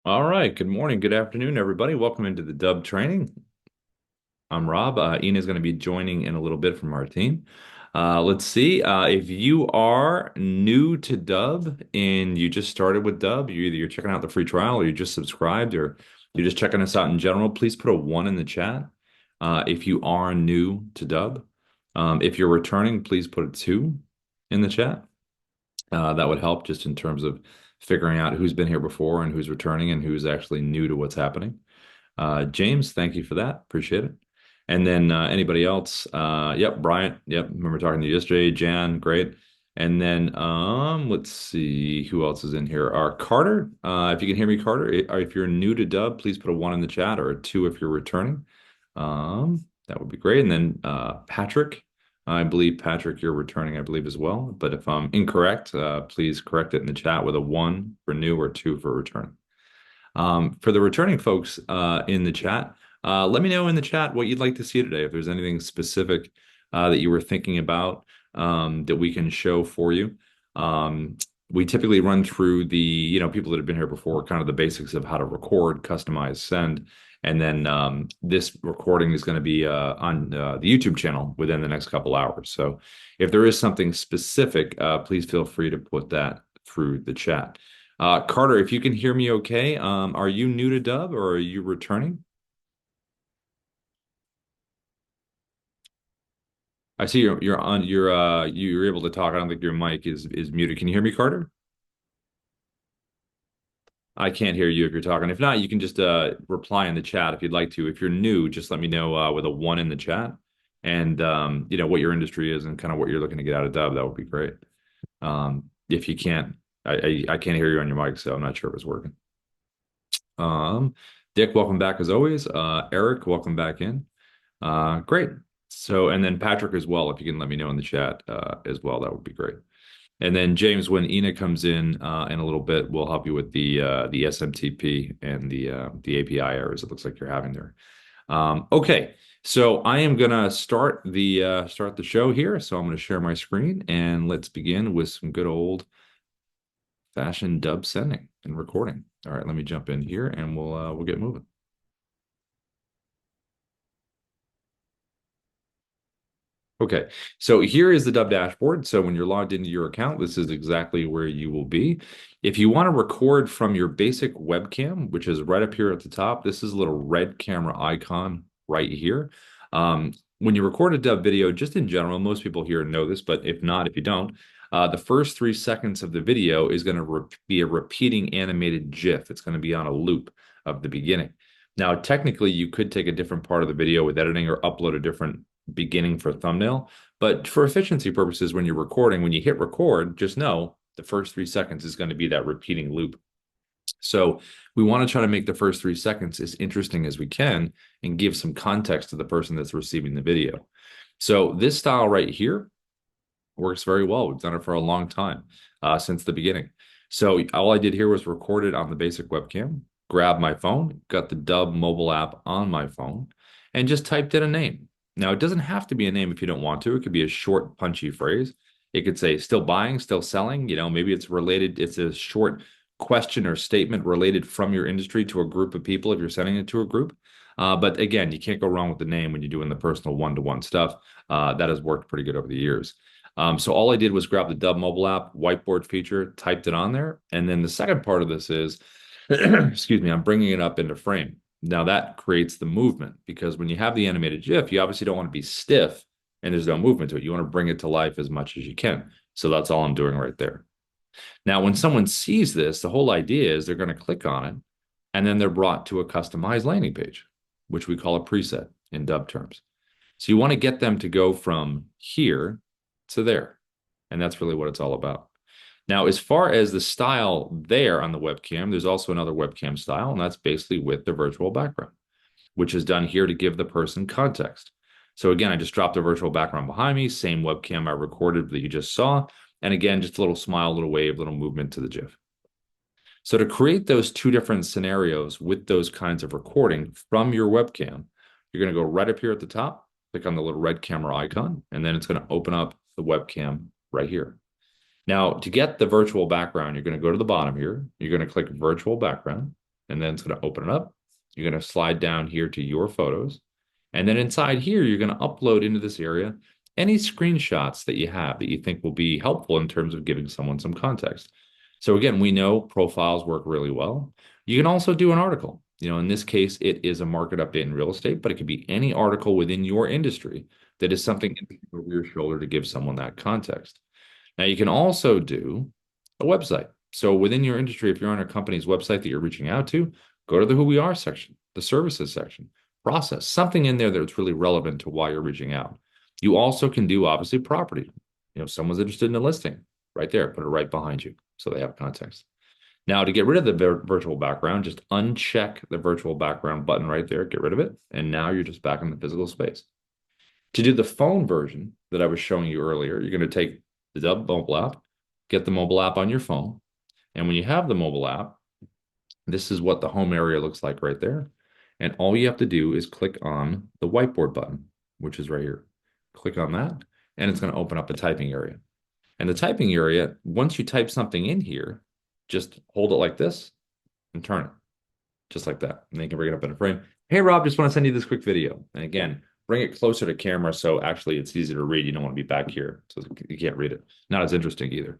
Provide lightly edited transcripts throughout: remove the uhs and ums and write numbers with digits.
All right. Good morning. Good afternoon, everybody. Welcome into the Dubb training. I'm Rob. Ina is going to be joining in a little bit from our team. Let's see. If you are new to Dubb and you just started with Dubb, you're checking out the free trial or you just subscribed or you're just checking us out in general, please put a one in the chat. If you are new to Dubb, if you're returning, please put a two in the chat. That would help just in terms of figuring out who's been here before and who's returning and who's actually new to what's happening. James, thank you for that. Appreciate it. And then anybody else? Yep, Bryant. Yep, remember talking to you yesterday. Jan, great. And then let's see who else is in here. Carter, if you can hear me, Carter, if you're new to Dubb, please put a one in the chat or a two if you're returning. That would be great. And then Patrick, I believe Patrick, you're returning, I believe as well. But if I'm incorrect, please correct it in the chat with a one for new or two for returning. For the returning folks in the chat, let me know in the chat what you'd like to see today. If there's anything specific that you were thinking about that we can show for you. We typically run through people that have been here before, kind of the basics of how to record, customize, send. And then this recording is going to be on the YouTube channel within the next couple hours. So if there is something specific, please feel free to put that through the chat. Carter, if you can hear me okay, are you new to Dubb or are you returning? I see you're able to talk. I don't think your mic is muted. Can you hear me, Carter? I can't hear you if you're talking. If not, you can just reply in the chat if you'd like to. If you're new, just let me know with a one in the chat and what your industry is and kind of what you're looking to get out of Dubb. That would be great. If you can't, I can't hear you on your mic, so I'm not sure if it's working. Um, Dick, welcome back as always. Eric, welcome back in. Great. So, and then Patrick as well, if you can let me know in the chat as well, that would be great. And then James, when Ina comes in a little bit, we'll help you with the SMTP and the API errors it looks like you're having there. Okay, so I am gonna start the show here. So I'm gonna share my screen and let's begin with some good old fashioned Dubb sending and recording. All right, let me jump in here and we'll get moving. Okay, so here is the Dubb dashboard. So when you're logged into your account, this is exactly where you will be. If you want to record from your basic webcam, which is right up here at the top, this is a little red camera icon right here. When you record a Dubb video, just in general, most people here know this, but if not, if you don't, the first 3 seconds of the video is going to be a repeating animated GIF. It's going to be on a loop of the beginning. Now, technically, you could take a different part of the video with editing or upload a different beginning for thumbnail. But for efficiency purposes, when you're recording, when you hit record, just know the first 3 seconds is going to be that repeating loop. So we want to try to make the first 3 seconds as interesting as we can and give some context to the person that's receiving the video. So this style right here works very well. We've done it for a long time, since the beginning. So all I did here was record it on the basic webcam, grab my phone, got the Dubb mobile app on my phone, and just typed in a name. Now, it doesn't have to be a name if you don't want to. It could be a short, punchy phrase. It could say still buying, still selling. Maybe it's related. It's a short question or statement related from your industry to a group of people if you're sending it to a group. But again, you can't go wrong with the name when you're doing the personal one-to-one stuff. That has worked pretty good over the years. So all I did was grab the Dubb mobile app whiteboard feature, typed it on there. And then the second part of this is, excuse me, I'm bringing it up into frame. Now that creates the movement because when you have the animated GIF, you obviously don't want to be stiff and there's no movement to it. You want to bring it to life as much as you can. So that's all I'm doing right there. Now, when someone sees this, the whole idea is they're going to click on it and then they're brought to a customized landing page, which we call a preset in Dubb terms. So you want to get them to go from here to there. And that's really what it's all about. Now, as far as the style there on the webcam, there's also another webcam style, and that's basically with the virtual background, which is done here to give the person context. So again, I just dropped a virtual background behind me, same webcam I recorded that you just saw. And again, just a little smile, a little wave, a little movement to the GIF. So to create those two different scenarios with those kinds of recording from your webcam, you're going to go right up here at the top, click on the little red camera icon, and then it's going to open up the webcam right here. Now, to get the virtual background, you're going to go to the bottom here. You're going to click virtual background. and then it's going to open it up. You're going to slide down here to your photos. And then inside here, you're going to upload into this area any screenshots that you have that you think will be helpful in terms of giving someone some context. So again, we know profiles work really well. You can also do an article. In this case, it is a market update in real estate, but it could be any article within your industry that is something over your shoulder to give someone that context. Now, you can also do a website. So within your industry, if you're on a company's website that you're reaching out to, go to the Who We Are section, the services section, process something in there that's really relevant to why you're reaching out. You also can do obviously property. Someone's interested in a listing right there, put it right behind you so they have context. Now, to get rid of the virtual background, just uncheck the virtual background button right there, get rid of it, and now you're just back in the physical space. To do the phone version that I was showing you earlier, you're going to take the Dubb mobile app, get the mobile app on your phone, and when you have the mobile app, this is what the home area looks like right there. And all you have to do is click on the whiteboard button, which is right here. Click on that, and it's going to open up a typing area. And the typing area, once you type something in here, just hold it like this and turn it, just like that. And then you can bring it up in a frame. Hey, Rob, just want to send you this quick video. And again, bring it closer to camera so actually it's easy to read. You don't want to be back here, so you can't read it. Not as interesting either.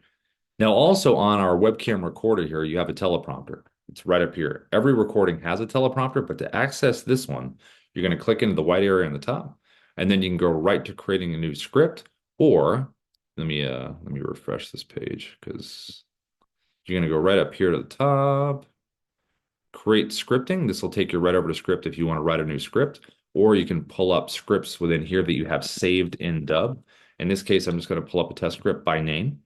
Now, also on our webcam recorder here, you have a teleprompter. It's right up here. Every recording has a teleprompter, but to access this one, you're going to click into the white area on the top, and then you can go right to creating a new script. Or let me refresh this page because you're going to go right up here to the top, create scripting. This will take you right over to script if you want to write a new script, or you can pull up scripts within here that you have saved in Dubb. In this case, I'm just going to pull up a test script by name.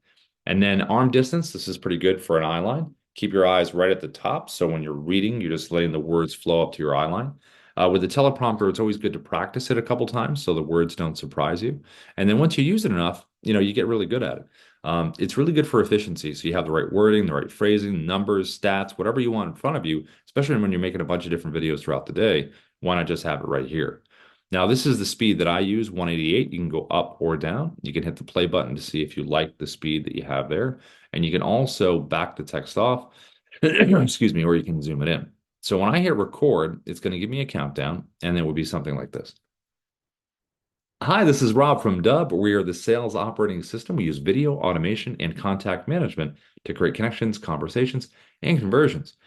And then arm distance, this is pretty good for an eye line. Keep your eyes right at the top. So when you're reading, you're just letting the words flow up to your eye line. With the teleprompter, it's always good to practice it a couple times so the words don't surprise you. And then once you use it enough, you get really good at it. It's really good for efficiency. So you have the right wording, the right phrasing, numbers, stats, whatever you want in front of you, especially when you're making a bunch of different videos throughout the day. Why not just have it right here? Now, this is the speed that I use, 188. You can go up or down. You can hit the play button to see if you like the speed that you have there. And you can also back the text off, excuse me, or you can zoom it in. So when I hit record, it's going to give me a countdown, and it will be something like this. Hi, this is Rob from Dubb. We are the sales operating system. We use video, automation, and contact management to create connections, conversations, and conversions.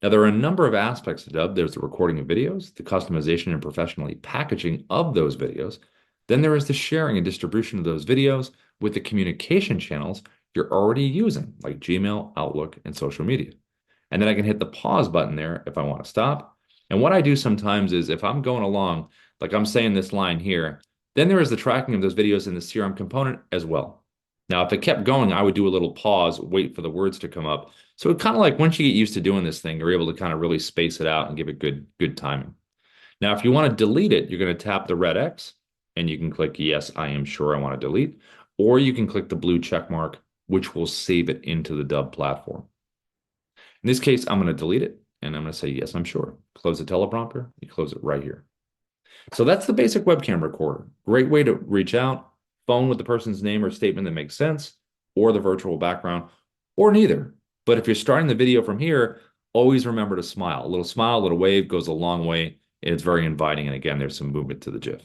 Now, there are a number of aspects to Dubb. There's the recording of videos, the customization and professionally packaging of those videos. Then there is the sharing and distribution of those videos with the communication channels you're already using, like Gmail, Outlook, and social media. And then I can hit the pause button there if I want to stop. And what I do sometimes is if I'm going along, like I'm saying this line here, then there is the tracking of those videos in the CRM component as well. Now, if it kept going, I would do a little pause, wait for the words to come up. So it kind of like once you get used to doing this thing, you're able to kind of really space it out and give it good timing. Now, if you want to delete it, you're going to tap the red X and you can click, yes, I am sure I want to delete, or you can click the blue check mark, which will save it into the Dubb platform. In this case, I'm going to delete it and I'm going to say, yes, I'm sure. Close the teleprompter. You close it right here. So that's the basic webcam recorder. Great way to reach out, phone with the person's name or statement that makes sense, or the virtual background, or neither. But if you're starting the video from here, always remember to smile. A little smile, a little wave goes a long way. It's very inviting. And again, there's some movement to the GIF.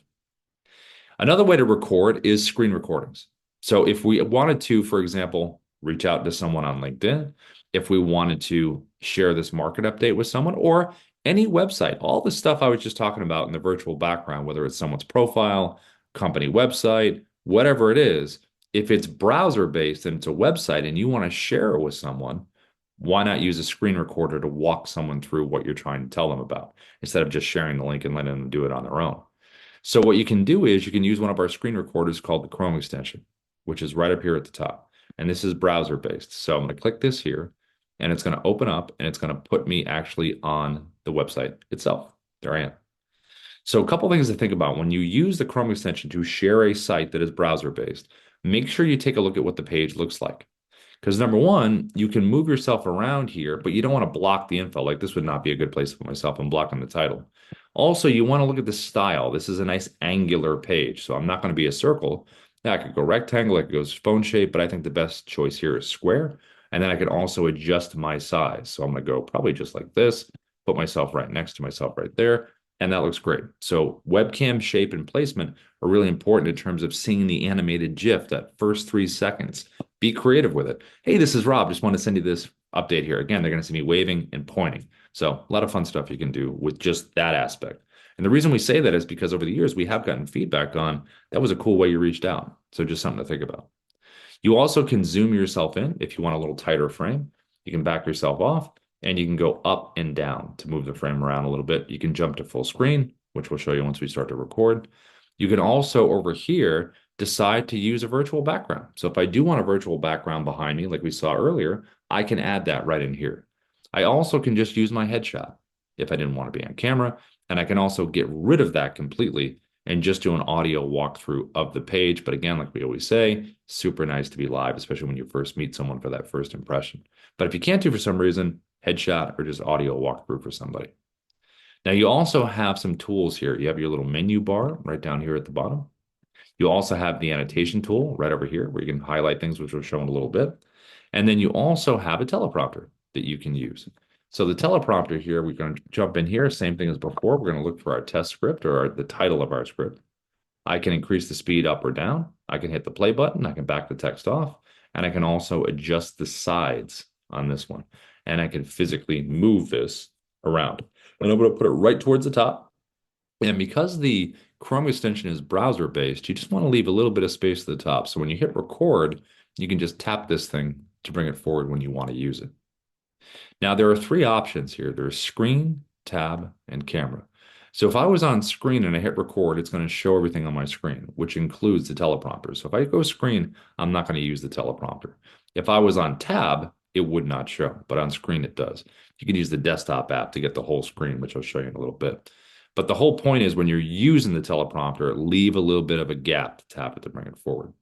Another way to record is screen recordings. So if we wanted to, for example, reach out to someone on LinkedIn, if we wanted to share this market update with someone, or any website, all the stuff I was just talking about in the virtual background, whether it's someone's profile, company website, whatever it is, if it's browser-based and it's a website and you want to share it with someone, why not use a screen recorder to walk someone through what you're trying to tell them about instead of just sharing the link and letting them do it on their own? So what you can do is you can use one of our screen recorders called the Chrome extension, which is right up here at the top. And this is browser-based. So I'm going to click this here, and it's going to open up, and it's going to put me actually on the website itself. There I am. So a couple things to think about. When you use the Chrome extension to share a site that is browser-based, make sure you take a look at what the page looks like. Because number one, you can move yourself around here, but you don't want to block the info. Like this would not be a good place to put myself. I'm blocking the title. Also, you want to look at the style. This is a nice angular page, so I'm not going to be a circle. Now, I could go rectangle, I could go phone shape, but I think the best choice here is square. And then I can also adjust my size. So I'm going to go probably just like this, put myself right next to myself right there, and that looks great. So webcam shape and placement are really important in terms of seeing the animated GIF, that first 3 seconds. Be creative with it. Hey, this is Rob. Just want to send you this update here. Again, they're going to see me waving and pointing. So a lot of fun stuff you can do with just that aspect. And the reason we say that is because over the years, we have gotten feedback on that was a cool way you reached out. So just something to think about. You also can zoom yourself in if you want a little tighter frame. You can back yourself off and you can go up and down to move the frame around a little bit. You can jump to full screen, which we'll show you once we start to record. You can also over here decide to use a virtual background. So if I do want a virtual background behind me, like we saw earlier, I can add that right in here. I also can just use my headshot if I didn't want to be on camera, and I can also get rid of that completely and just do an audio walkthrough of the page. But again, like we always say, super nice to be live, especially when you first meet someone for that first impression. But if you can't do for some reason, headshot or just audio walkthrough for somebody. Now you also have some tools here. You have your little menu bar right down here at the bottom. You also have the annotation tool right over here where you can highlight things, which we'll show in a little bit. And then you also have a teleprompter that you can use. So the teleprompter here, we're going to jump in here, same thing as before. We're going to look for our test script or the title of our script. I can increase the speed up or down. I can hit the play button. I can back the text off. And I can also adjust the sides on this one. And I can physically move this around. And I'm going to put it right towards the top. And because the Chrome extension is browser based, you just want to leave a little bit of space at the top. So when you hit record, you can just tap this thing to bring it forward when you want to use it. Now there are three options here. There's screen, tab, and camera. So if I was on screen and I hit record, it's going to show everything on my screen, which includes the teleprompter. So if I go screen, I'm not going to use the teleprompter. If I was on tab, it would not show, but on screen it does. You can use the desktop app to get the whole screen, which I'll show you in a little bit. But the whole point is when you're using the teleprompter, leave a little bit of a gap to tap it to bring it forward.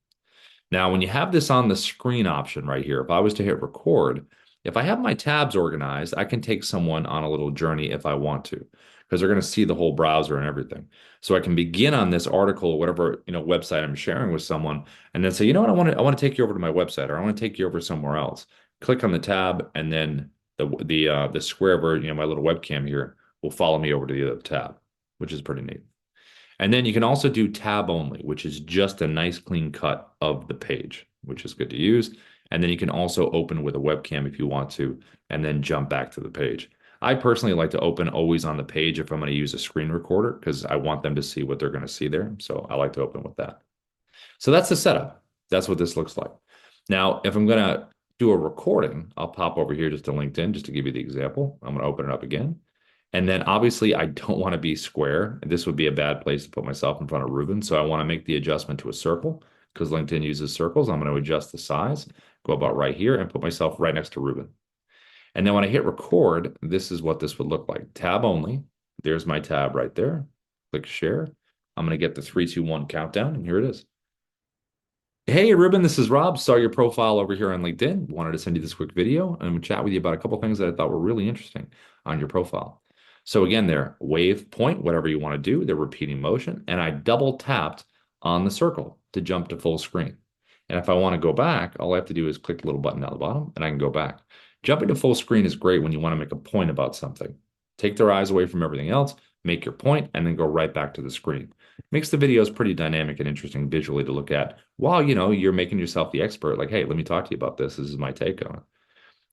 Now, when you have this on the screen option right here, if I was to hit record, if I have my tabs organized, I can take someone on a little journey if I want to, because they're going to see the whole browser and everything. So I can begin on this article, whatever, website I'm sharing with someone, and then say, you know what, I want to take you over to my website, or I want to take you over somewhere else. Click on the tab, and then the square version, my little webcam here will follow me over to the other tab, which is pretty neat. And then you can also do tab only, which is just a nice clean cut of the page, which is good to use. And then you can also open with a webcam if you want to, and then jump back to the page. I personally like to open always on the page if I'm going to use a screen recorder because I want them to see what they're going to see there. So I like to open with that. So that's the setup. That's what this looks like. Now, if I'm going to do a recording, I'll pop over here just to LinkedIn just to give you the example. I'm going to open it up again. And then obviously I don't want to be square. This would be a bad place to put myself in front of Ruben. So I want to make the adjustment to a circle because LinkedIn uses circles. I'm going to adjust the size, go about right here and put myself right next to Ruben. And then when I hit record, this is what this would look like. Tab only. There's my tab right there. Click share. I'm going to get the 3, 2, 1 countdown, and here it is. Hey, Ruben, this is Rob. Saw your profile over here on LinkedIn. Wanted to send you this quick video and chat with you about a couple things that I thought were really interesting on your profile. So again, there, wave, point, whatever you want to do. They're repeating motion. And I double tapped on the circle to jump to full screen. And if I want to go back, all I have to do is click the little button down the bottom and I can go back. Jumping to full screen is great when you want to make a point about something. Take their eyes away from everything else, make your point, and then go right back to the screen. Makes the videos pretty dynamic and interesting visually to look at while, you're making yourself the expert. Like, hey, let me talk to you about this. This is my take on it.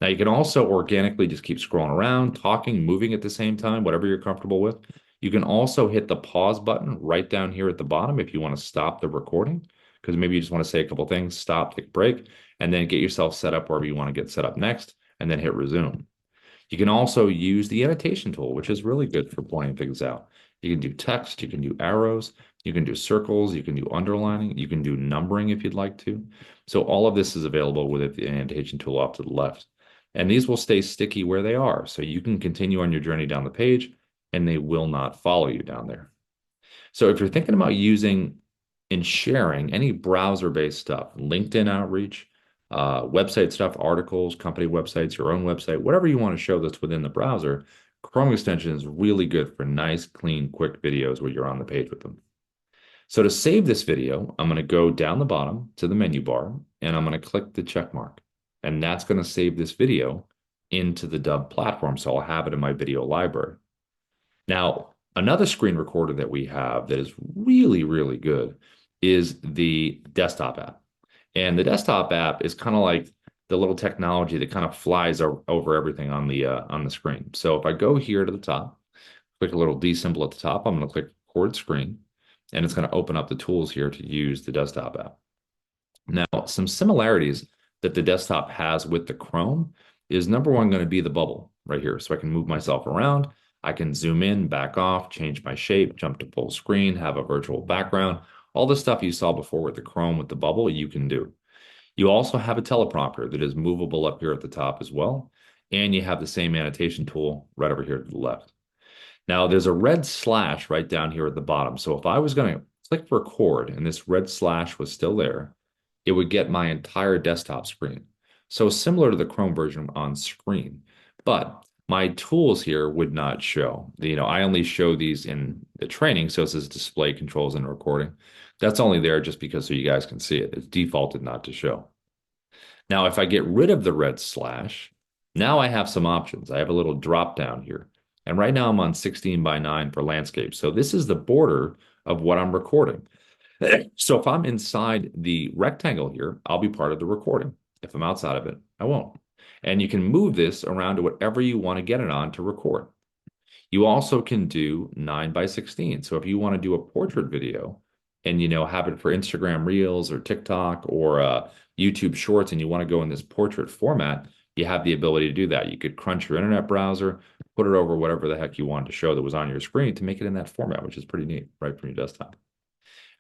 Now, you can also organically just keep scrolling around, talking, moving at the same time, whatever you're comfortable with. You can also hit the pause button right down here at the bottom if you want to stop the recording, because maybe you just want to say a couple things, stop, take a break, and then get yourself set up wherever you want to get set up next, and then hit resume. You can also use the annotation tool, which is really good for pointing things out. You can do text, you can do arrows, you can do circles, you can do underlining, you can do numbering if you'd like to. So all of this is available with the annotation tool off to the left. And these will stay sticky where they are. So you can continue on your journey down the page and they will not follow you down there. So if you're thinking about using and sharing any browser-based stuff, LinkedIn outreach, website stuff, articles, company websites, your own website, whatever you want to show that's within the browser, Chrome extension is really good for nice, clean, quick videos where you're on the page with them. So to save this video, I'm going to go down the bottom to the menu bar and I'm going to click the check mark. And that's going to save this video into the Dubb platform. So I'll have it in my video library. Now, another screen recorder that we have that is really, really good is the desktop app. And the desktop app is kind of like the little technology that kind of flies over everything on the screen. So if I go here to the top, click a little D symbol at the top, I'm going to click record screen, and it's going to open up the tools here to use the desktop app. Now, some similarities that the desktop has with the Chrome is number one going to be the bubble right here. So I can move myself around. I can zoom in, back off, change my shape, jump to full screen, have a virtual background. All the stuff you saw before with the Chrome with the bubble, you can do. You also have a teleprompter that is movable up here at the top as well. And you have the same annotation tool right over here to the left. Now there's a red slash right down here at the bottom. So if I was going to click record and this red slash was still there, it would get my entire desktop screen. So similar to the Chrome version on screen, but my tools here would not show. I only show these in the training. So it says display controls and recording. That's only there just because so you guys can see it. It's defaulted not to show. Now, if I get rid of the red slash, now I have some options. I have a little drop down here. And right now I'm on 16 by 9 for landscape. So this is the border of what I'm recording. So if I'm inside the rectangle here, I'll be part of the recording. If I'm outside of it, I won't. And you can move this around to whatever you want to get it on to record. You also can do 9 by 16. So if you want to do a portrait video and have it for Instagram Reels or TikTok or YouTube Shorts and you want to go in this portrait format, you have the ability to do that. You could crunch your internet browser, put it over whatever the heck you wanted to show that was on your screen to make it in that format, which is pretty neat, right from your desktop.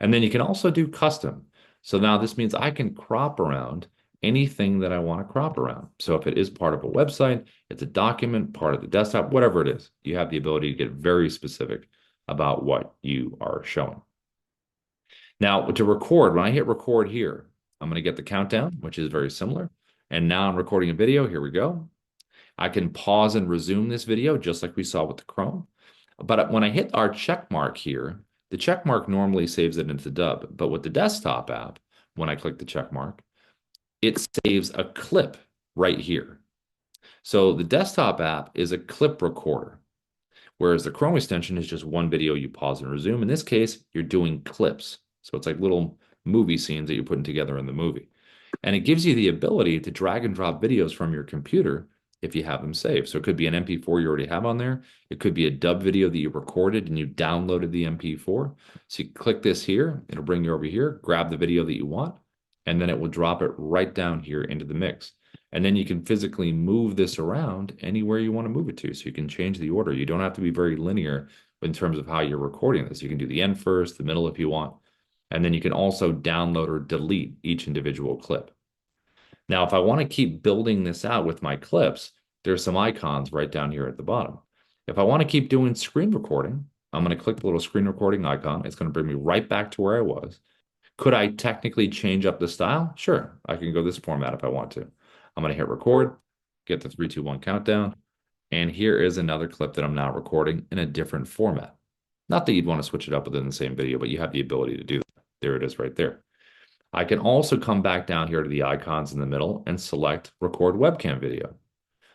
And then you can also do custom. So now this means I can crop around anything that I want to crop around. So if it is part of a website, it's a document, part of the desktop, whatever it is, you have the ability to get very specific about what you are showing. Now, to record, when I hit record here, I'm going to get the countdown, which is very similar. And now I'm recording a video. Here we go. I can pause and resume this video just like we saw with the Chrome. But when I hit our check mark here, the check mark normally saves it into Dubb. But with the desktop app, when I click the check mark, it saves a clip right here. So the desktop app is a clip recorder, whereas the Chrome extension is just one video you pause and resume. In this case, you're doing clips. So it's like little movie scenes that you're putting together in the movie. And it gives you the ability to drag and drop videos from your computer if you have them saved. So it could be an MP4 you already have on there. It could be a Dubb video that you recorded and you downloaded the MP4. So you click this here, it'll bring you over here, grab the video that you want, and then it will drop it right down here into the mix. And then you can physically move this around anywhere you want to move it to. So you can change the order. You don't have to be very linear in terms of how you're recording this. You can do the end first, the middle if you want. And then you can also download or delete each individual clip. Now, if I want to keep building this out with my clips, there's some icons right down here at the bottom. If I want to keep doing screen recording, I'm going to click the little screen recording icon. It's going to bring me right back to where I was. Could I technically change up the style? Sure, I can go this format if I want to. I'm going to hit record, get the 3, 2, 1 countdown, and here is another clip that I'm now recording in a different format. Not that you'd want to switch it up within the same video, but you have the ability to do that. There it is right there. I can also come back down here to the icons in the middle and select record webcam video.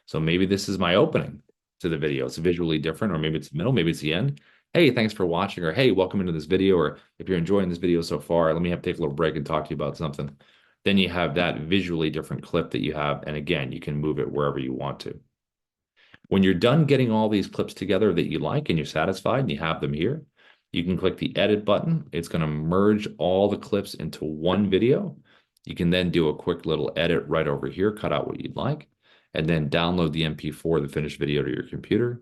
So maybe this is my opening to the video. It's visually different, or maybe it's the middle, maybe it's the end. Hey, thanks for watching, or hey, welcome into this video, or if you're enjoying this video so far, let me take a little break and talk to you about something. Then you have that visually different clip that you have, and again, you can move it wherever you want to. When you're done getting all these clips together that you like and you're satisfied and you have them here, you can click the edit button. It's going to merge all the clips into one video. You can then do a quick little edit right over here, cut out what you'd like, and then download the MP4, the finished video to your computer,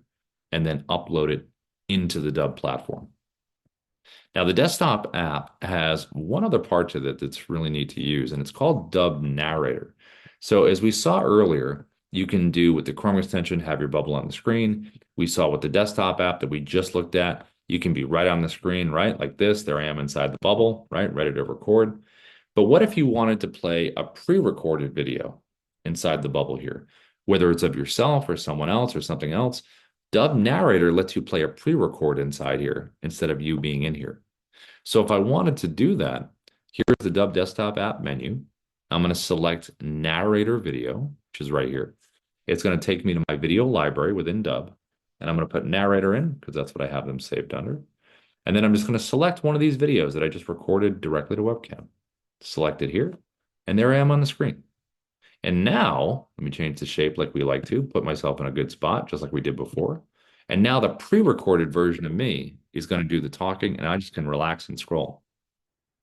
and then upload it into the Dubb platform. Now, the desktop app has one other part to it that's really neat to use, and it's called Dubb Narrator. So as we saw earlier, you can do with the Chrome extension, have your bubble on the screen. We saw with the desktop app that we just looked at, you can be right on the screen, right? Like this, there I am inside the bubble, right? Ready to record. But what if you wanted to play a pre-recorded video inside the bubble here, whether it's of yourself or someone else or something else? Dubb Narrator lets you play a pre-record inside here instead of you being in here. So if I wanted to do that, here's the Dubb desktop app menu. I'm going to select Narrator Video, which is right here. It's going to take me to my video library within Dubb, and I'm going to put narrator in because that's what I have them saved under. And then I'm just going to select one of these videos that I just recorded directly to webcam. Select it here, and there I am on the screen. And now, let me change the shape like we like to, put myself in a good spot, just like we did before. And now the pre-recorded version of me is going to do the talking, and I just can relax and scroll.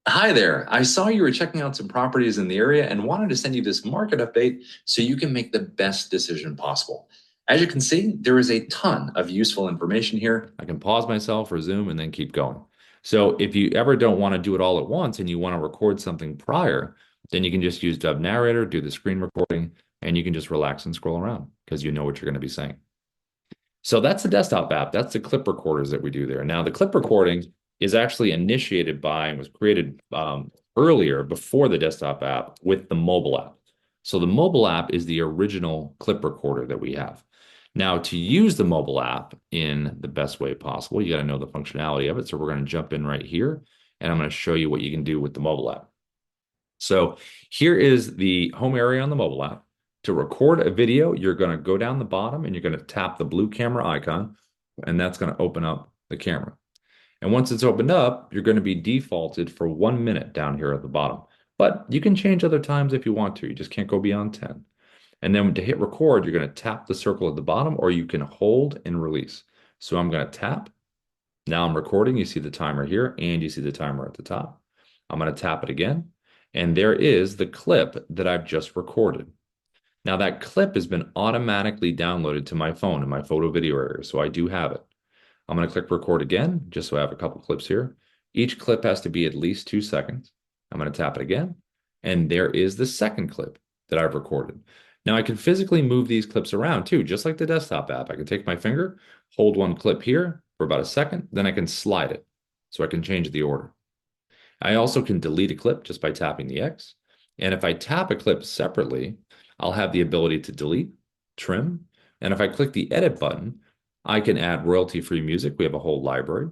Hi there. I saw you were checking out some properties in the area and wanted to send you this market update so you can make the best decision possible. As you can see, there is a ton of useful information here. I can pause myself or zoom and then keep going. So if you ever don't want to do it all at once and you want to record something prior, then you can just use Dubb Narrator, do the screen recording, and you can just relax and scroll around because you know what you're going to be saying. So that's the desktop app. That's the clip recorders that we do there. Now, the clip recording is actually initiated by and was created earlier before the desktop app with the mobile app. So the mobile app is the original clip recorder that we have. Now, to use the mobile app in the best way possible, you got to know the functionality of it. So we're going to jump in right here, and I'm going to show you what you can do with the mobile app. So here is the home area on the mobile app. To record a video, you're going to go down the bottom and you're going to tap the blue camera icon, and that's going to open up the camera. And once it's opened up, you're going to be defaulted for 1 minute down here at the bottom. But you can change other times if you want to. You just can't go beyond 10. And then to hit record, you're going to tap the circle at the bottom, or you can hold and release. So I'm going to tap. Now I'm recording. You see the timer here, and you see the timer at the top. I'm going to tap it again. And there is the clip that I've just recorded. Now that clip has been automatically downloaded to my phone in my photo video area, so I do have it. I'm going to click record again, just so I have a couple clips here. Each clip has to be at least 2 seconds. I'm going to tap it again, and there is the second clip that I've recorded. Now I can physically move these clips around too, just like the desktop app. I can take my finger, hold one clip here for about a second, then I can slide it, so I can change the order. I also can delete a clip just by tapping the X. And if I tap a clip separately, I'll have the ability to delete, trim, and if I click the edit button, I can add royalty-free music. We have a whole library.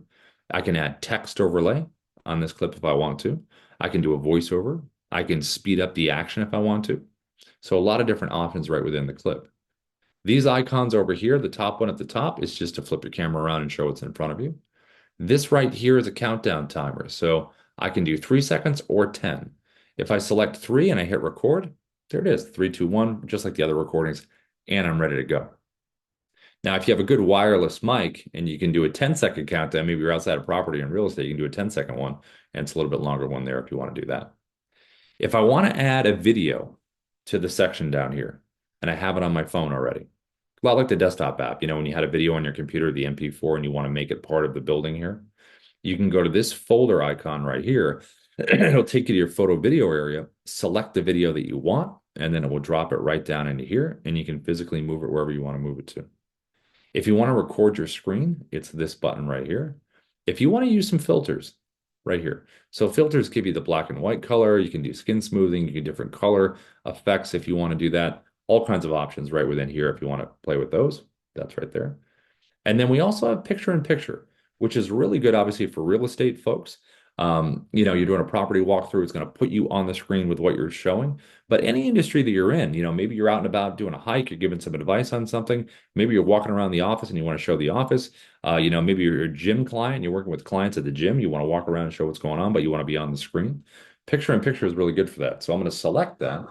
I can add text overlay on this clip if I want to. I can do a voiceover. I can speed up the action if I want to. So a lot of different options right within the clip. These icons over here, the top one at the top is just to flip your camera around and show what's in front of you. This right here is a countdown timer. So I can do 3 seconds or 10. If I select 3 and I hit record, there it is, 3, 2, 1, just like the other recordings, and I'm ready to go. Now, if you have a good wireless mic and you can do a 10-second countdown, maybe you're outside of property in real estate, you can do a 10-second one, and it's a little bit longer one there if you want to do that. If I want to add a video to the section down here, and I have it on my phone already, a lot like the desktop app, when you had a video on your computer, the MP4, and you want to make it part of the building here, you can go to this folder icon right here. It'll take you to your photo video area, select the video that you want, and then it will drop it right down into here, and you can physically move it wherever you want to move it to. If you want to record your screen, it's this button right here. If you want to use some filters, right here. So filters give you the black and white color. You can do skin smoothing, you can do different color effects if you want to do that. All kinds of options right within here if you want to play with those. That's right there. And then we also have picture in picture, which is really good, obviously, for real estate folks. You're doing a property walkthrough, it's going to put you on the screen with what you're showing. But any industry that you're in, maybe you're out and about doing a hike, you're giving some advice on something. Maybe you're walking around the office and you want to show the office. Maybe you're a gym client, you're working with clients at the gym, you want to walk around and show what's going on, but you want to be on the screen. Picture in picture is really good for that. So I'm going to select that.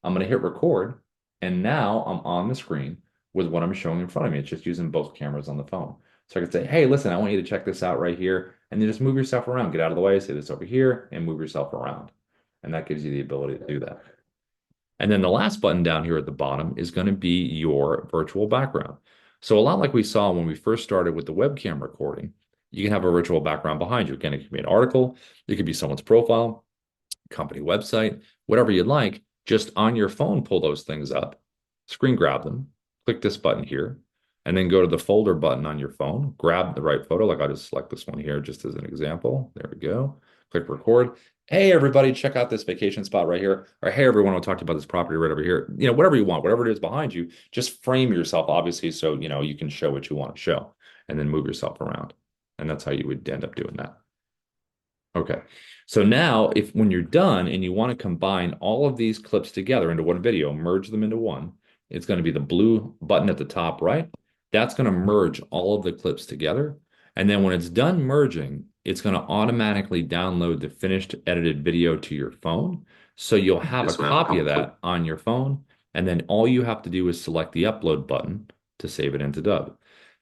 I'm going to hit record, and now I'm on the screen with what I'm showing in front of me. It's just using both cameras on the phone. So I could say, hey, listen, I want you to check this out right here. And then just move yourself around, get out of the way, say this over here, and move yourself around. And that gives you the ability to do that. And then the last button down here at the bottom is going to be your virtual background. So a lot like we saw when we first started with the webcam recording, you can have a virtual background behind you. Again, it could be an article, it could be someone's profile, company website, whatever you'd like. Just on your phone, pull those things up, screen grab them, click this button here, and then go to the folder button on your phone, grab the right photo. Like I'll just select this one here just as an example. There we go. Click record. Hey, everybody, check out this vacation spot right here. Or hey, everyone, we'll talk to you about this property right over here. Whatever you want, whatever it is behind you, just frame yourself, obviously, so, you can show what you want to show and then move yourself around. And that's how you would end up doing that. Okay. So now when you're done and you want to combine all of these clips together into one video, merge them into one, It's going to be the blue button at the top right. That's going to merge all of the clips together. And then when it's done merging, it's going to automatically download the finished edited video to your phone. So you'll have a copy of that on your phone. And then all you have to do is select the upload button to save it into Dubb.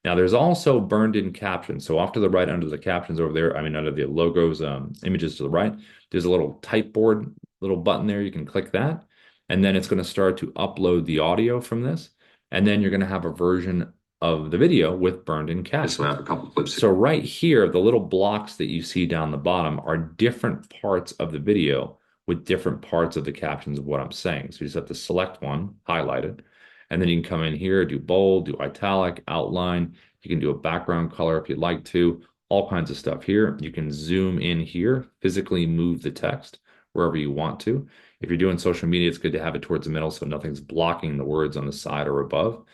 Now there's also burned in captions. So off to the right under the captions over there, I mean, under the logos, images to the right, there's a little typeboard little button there. You can click that. And then it's going to start to upload the audio from this. And then you're going to have a version of the video with burned in captions. So I have a couple clips. So right here, the little blocks that you see down the bottom are different parts of the video with different parts of the captions of what I'm saying. So you just have to select one, highlight it, and then you can come in here, do bold, do italic, outline. You can do a background color if you'd like to, all kinds of stuff here. You can zoom in here, physically move the text wherever you want to. If you're doing social media, it's good to have it towards the middle so nothing's blocking the words on the side or above.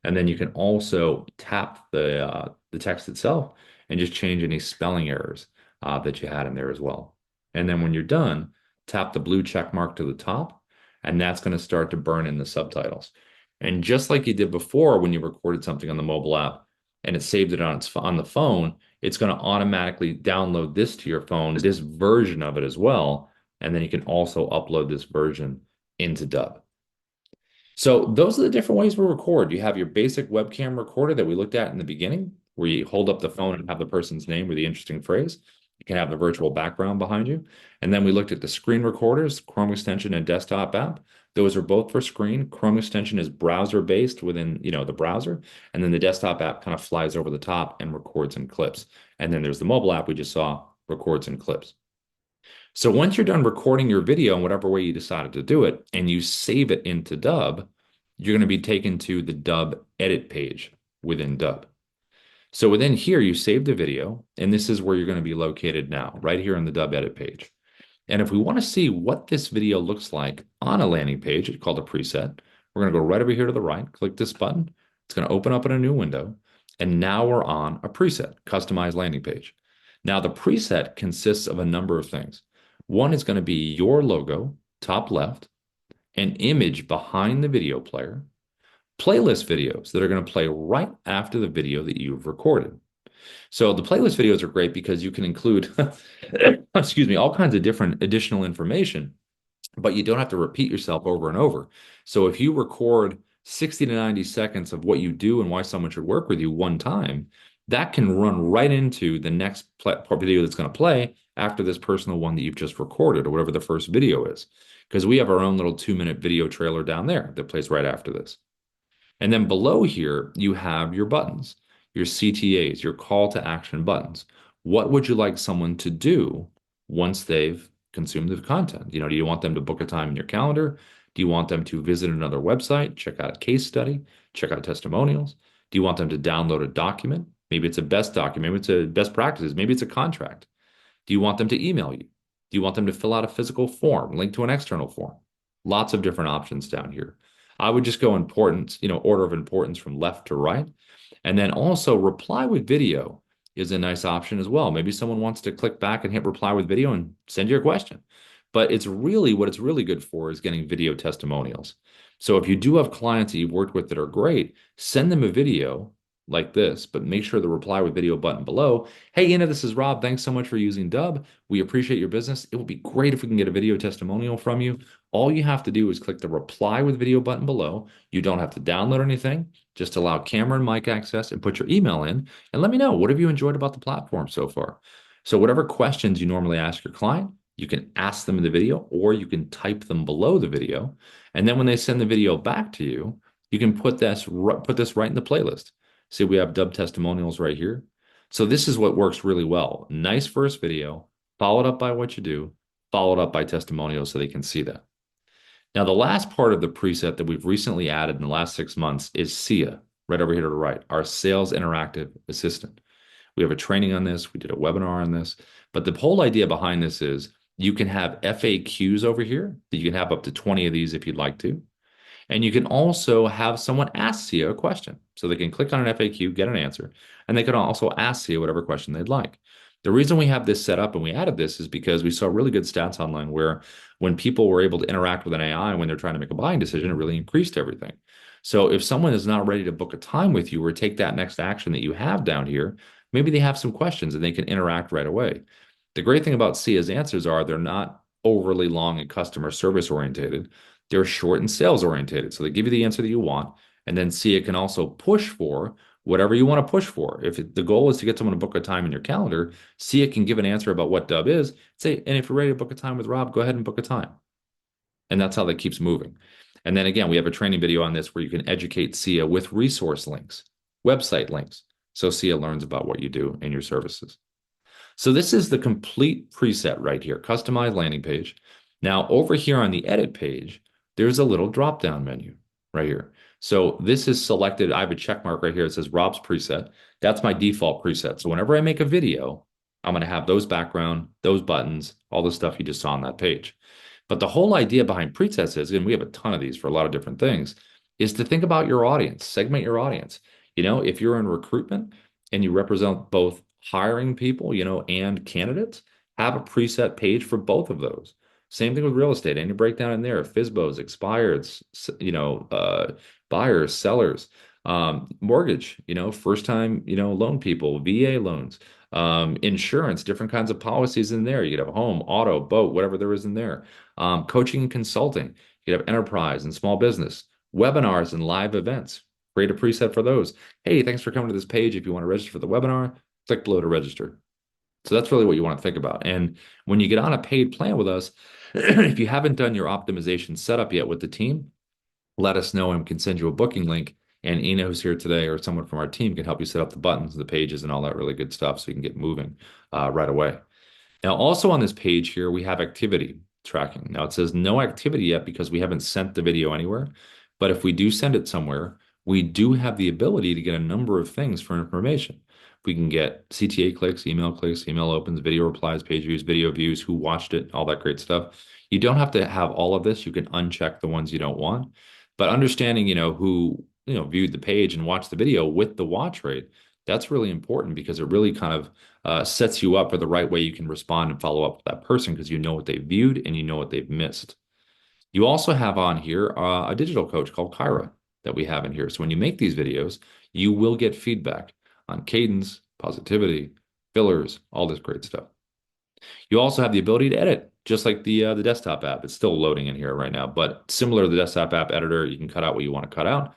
And then you can also tap the text itself and just change any spelling errors that you had in there as well. And then when you're done, tap the blue check mark to the top, and that's going to start to burn in the subtitles. And just like you did before when you recorded something on the mobile app and it saved it on the phone, it's going to automatically download this to your phone, this version of it as well. And then you can also upload this version into Dubb. So those are the different ways we record. You have your basic webcam recorder that we looked at in the beginning, where you hold up the phone and have the person's name or the interesting phrase. You can have the virtual background behind you. And then we looked at the screen recorders, Chrome extension and desktop app. Those are both for screen. Chrome extension is browser-based within, the browser. And then the desktop app kind of flies over the top and records in clips. And then there's the mobile app we just saw, records in clips. So once you're done recording your video in whatever way you decided to do it, and you save it into Dubb, you're going to be taken to the Dubb edit page within Dubb. So within here, you save the video, and this is where you're going to be located now, right here on the Dubb edit page. And if we want to see what this video looks like on a landing page, it's called a preset. We're going to go right over here to the right, click this button. It's going to open up in a new window. And now we're on a preset, customized landing page. Now the preset consists of a number of things. One is going to be your logo, top left, an image behind the video player, playlist videos that are going to play right after the video that you've recorded. So the playlist videos are great because you can include, excuse me, all kinds of different additional information, but you don't have to repeat yourself over and over. So if you record 60 to 90 seconds of what you do and why someone should work with you one time, that can run right into the next video that's going to play after this personal one that you've just recorded or whatever the first video is. Because we have our own little 2-minute video trailer down there that plays right after this. And then below here, you have your buttons, your CTAs, your call to action buttons. What would you like someone to do once they've consumed the content? Do you want them to book a time in your calendar? Do you want them to visit another website, check out a case study, check out testimonials? Do you want them to download a document? Maybe it's a best document, maybe it's a best practices, maybe it's a contract. Do you want them to email you? Do you want them to fill out a physical form, link to an external form? Lots of different options down here. I would just go importance, order of importance from left to right. And then also reply with video is a nice option as well. Maybe someone wants to click back and hit reply with video and send you a question. But what it's really good for is getting video testimonials. So if you do have clients that you've worked with that are great, send them a video like this, but make sure the reply with video button below. Hey, Ina, this is Rob. Thanks so much for using Dubb. We appreciate your business. It would be great if we can get a video testimonial from you. All you have to do is click the reply with video button below. You don't have to download anything. Just allow camera and mic access and put your email in and let me know, what have you enjoyed about the platform so far? So whatever questions you normally ask your client, you can ask them in the video or you can type them below the video. And then when they send the video back to you, you can put this right in the playlist. See, we have Dubb testimonials right here. So this is what works really well. Nice first video, followed up by what you do, followed up by testimonials so they can see that. Now, the last part of the preset that we've recently added in the last 6 months is SIA, right over here to the right, our Sales Interactive Assistant. We have a training on this. We did a webinar on this. But the whole idea behind this is you can have FAQs over here. That you can have up to 20 of these if you'd like to. And you can also have someone ask SIA a question. So they can click on an FAQ, get an answer, and they can also ask SIA whatever question they'd like. The reason we have this set up and we added this is because we saw really good stats online where when people were able to interact with an AI when they're trying to make a buying decision, it really increased everything. So if someone is not ready to book a time with you or take that next action that you have down here, maybe they have some questions and they can interact right away. The great thing about SIA's answers are they're not overly long and customer service orientated. They're short and sales orientated. So they give you the answer that you want, and then SIA can also push for whatever you want to push for. If the goal is to get someone to book a time in your calendar, SIA can give an answer about what Dubb is. Say, and if you're ready to book a time with Rob, go ahead and book a time. And that's how that keeps moving. And then again, we have a training video on this where you can educate SIA with resource links, website links, so SIA learns about what you do and your services. So this is the complete preset right here, customized landing page. Now over here on the edit page, there's a little drop-down menu right here. So this is selected. I have a check mark right here. It says Rob's preset. That's my default preset. So whenever I make a video, I'm going to have those background, those buttons, all the stuff you just saw on that page. But the whole idea behind presets is, and we have a ton of these for a lot of different things, is to think about your audience, segment your audience. If you're in recruitment and you represent both hiring people, and candidates, have a preset page for both of those. Same thing with real estate. Any breakdown in there, FSBOs, expireds, buyers, sellers, mortgage, first time, loan people, VA loans, insurance, different kinds of policies in there. You could have home, auto, boat, whatever there is in there. Coaching and consulting. You could have enterprise and small business, webinars and live events. Create a preset for those. Hey, thanks for coming to this page. If you want to register for the webinar, click below to register. So that's really what you want to think about. And when you get on a paid plan with us, if you haven't done your optimization setup yet with the team, let us know and we can send you a booking link. And Ina, who's here today, or someone from our team can help you set up the buttons, the pages, and all that really good stuff so you can get moving right away. Now, also on this page here, we have activity tracking. Now, it says no activity yet because we haven't sent the video anywhere. But if we do send it somewhere, we do have the ability to get a number of things for information. We can get CTA clicks, email opens, video replies, page views, video views, who watched it, all that great stuff. You don't have to have all of this. You can uncheck the ones you don't want. But understanding, who, viewed the page and watched the video with the watch rate, that's really important because it really kind of sets you up for the right way you can respond and follow up with that person because you know what they've viewed and you know what they've missed. You also have on here a digital coach called Kyra that we have in here. So when you make these videos, you will get feedback on cadence, positivity, fillers, all this great stuff. You also have the ability to edit, just like the desktop app. It's still loading in here right now, but similar to the desktop app editor, you can cut out what you want to cut out.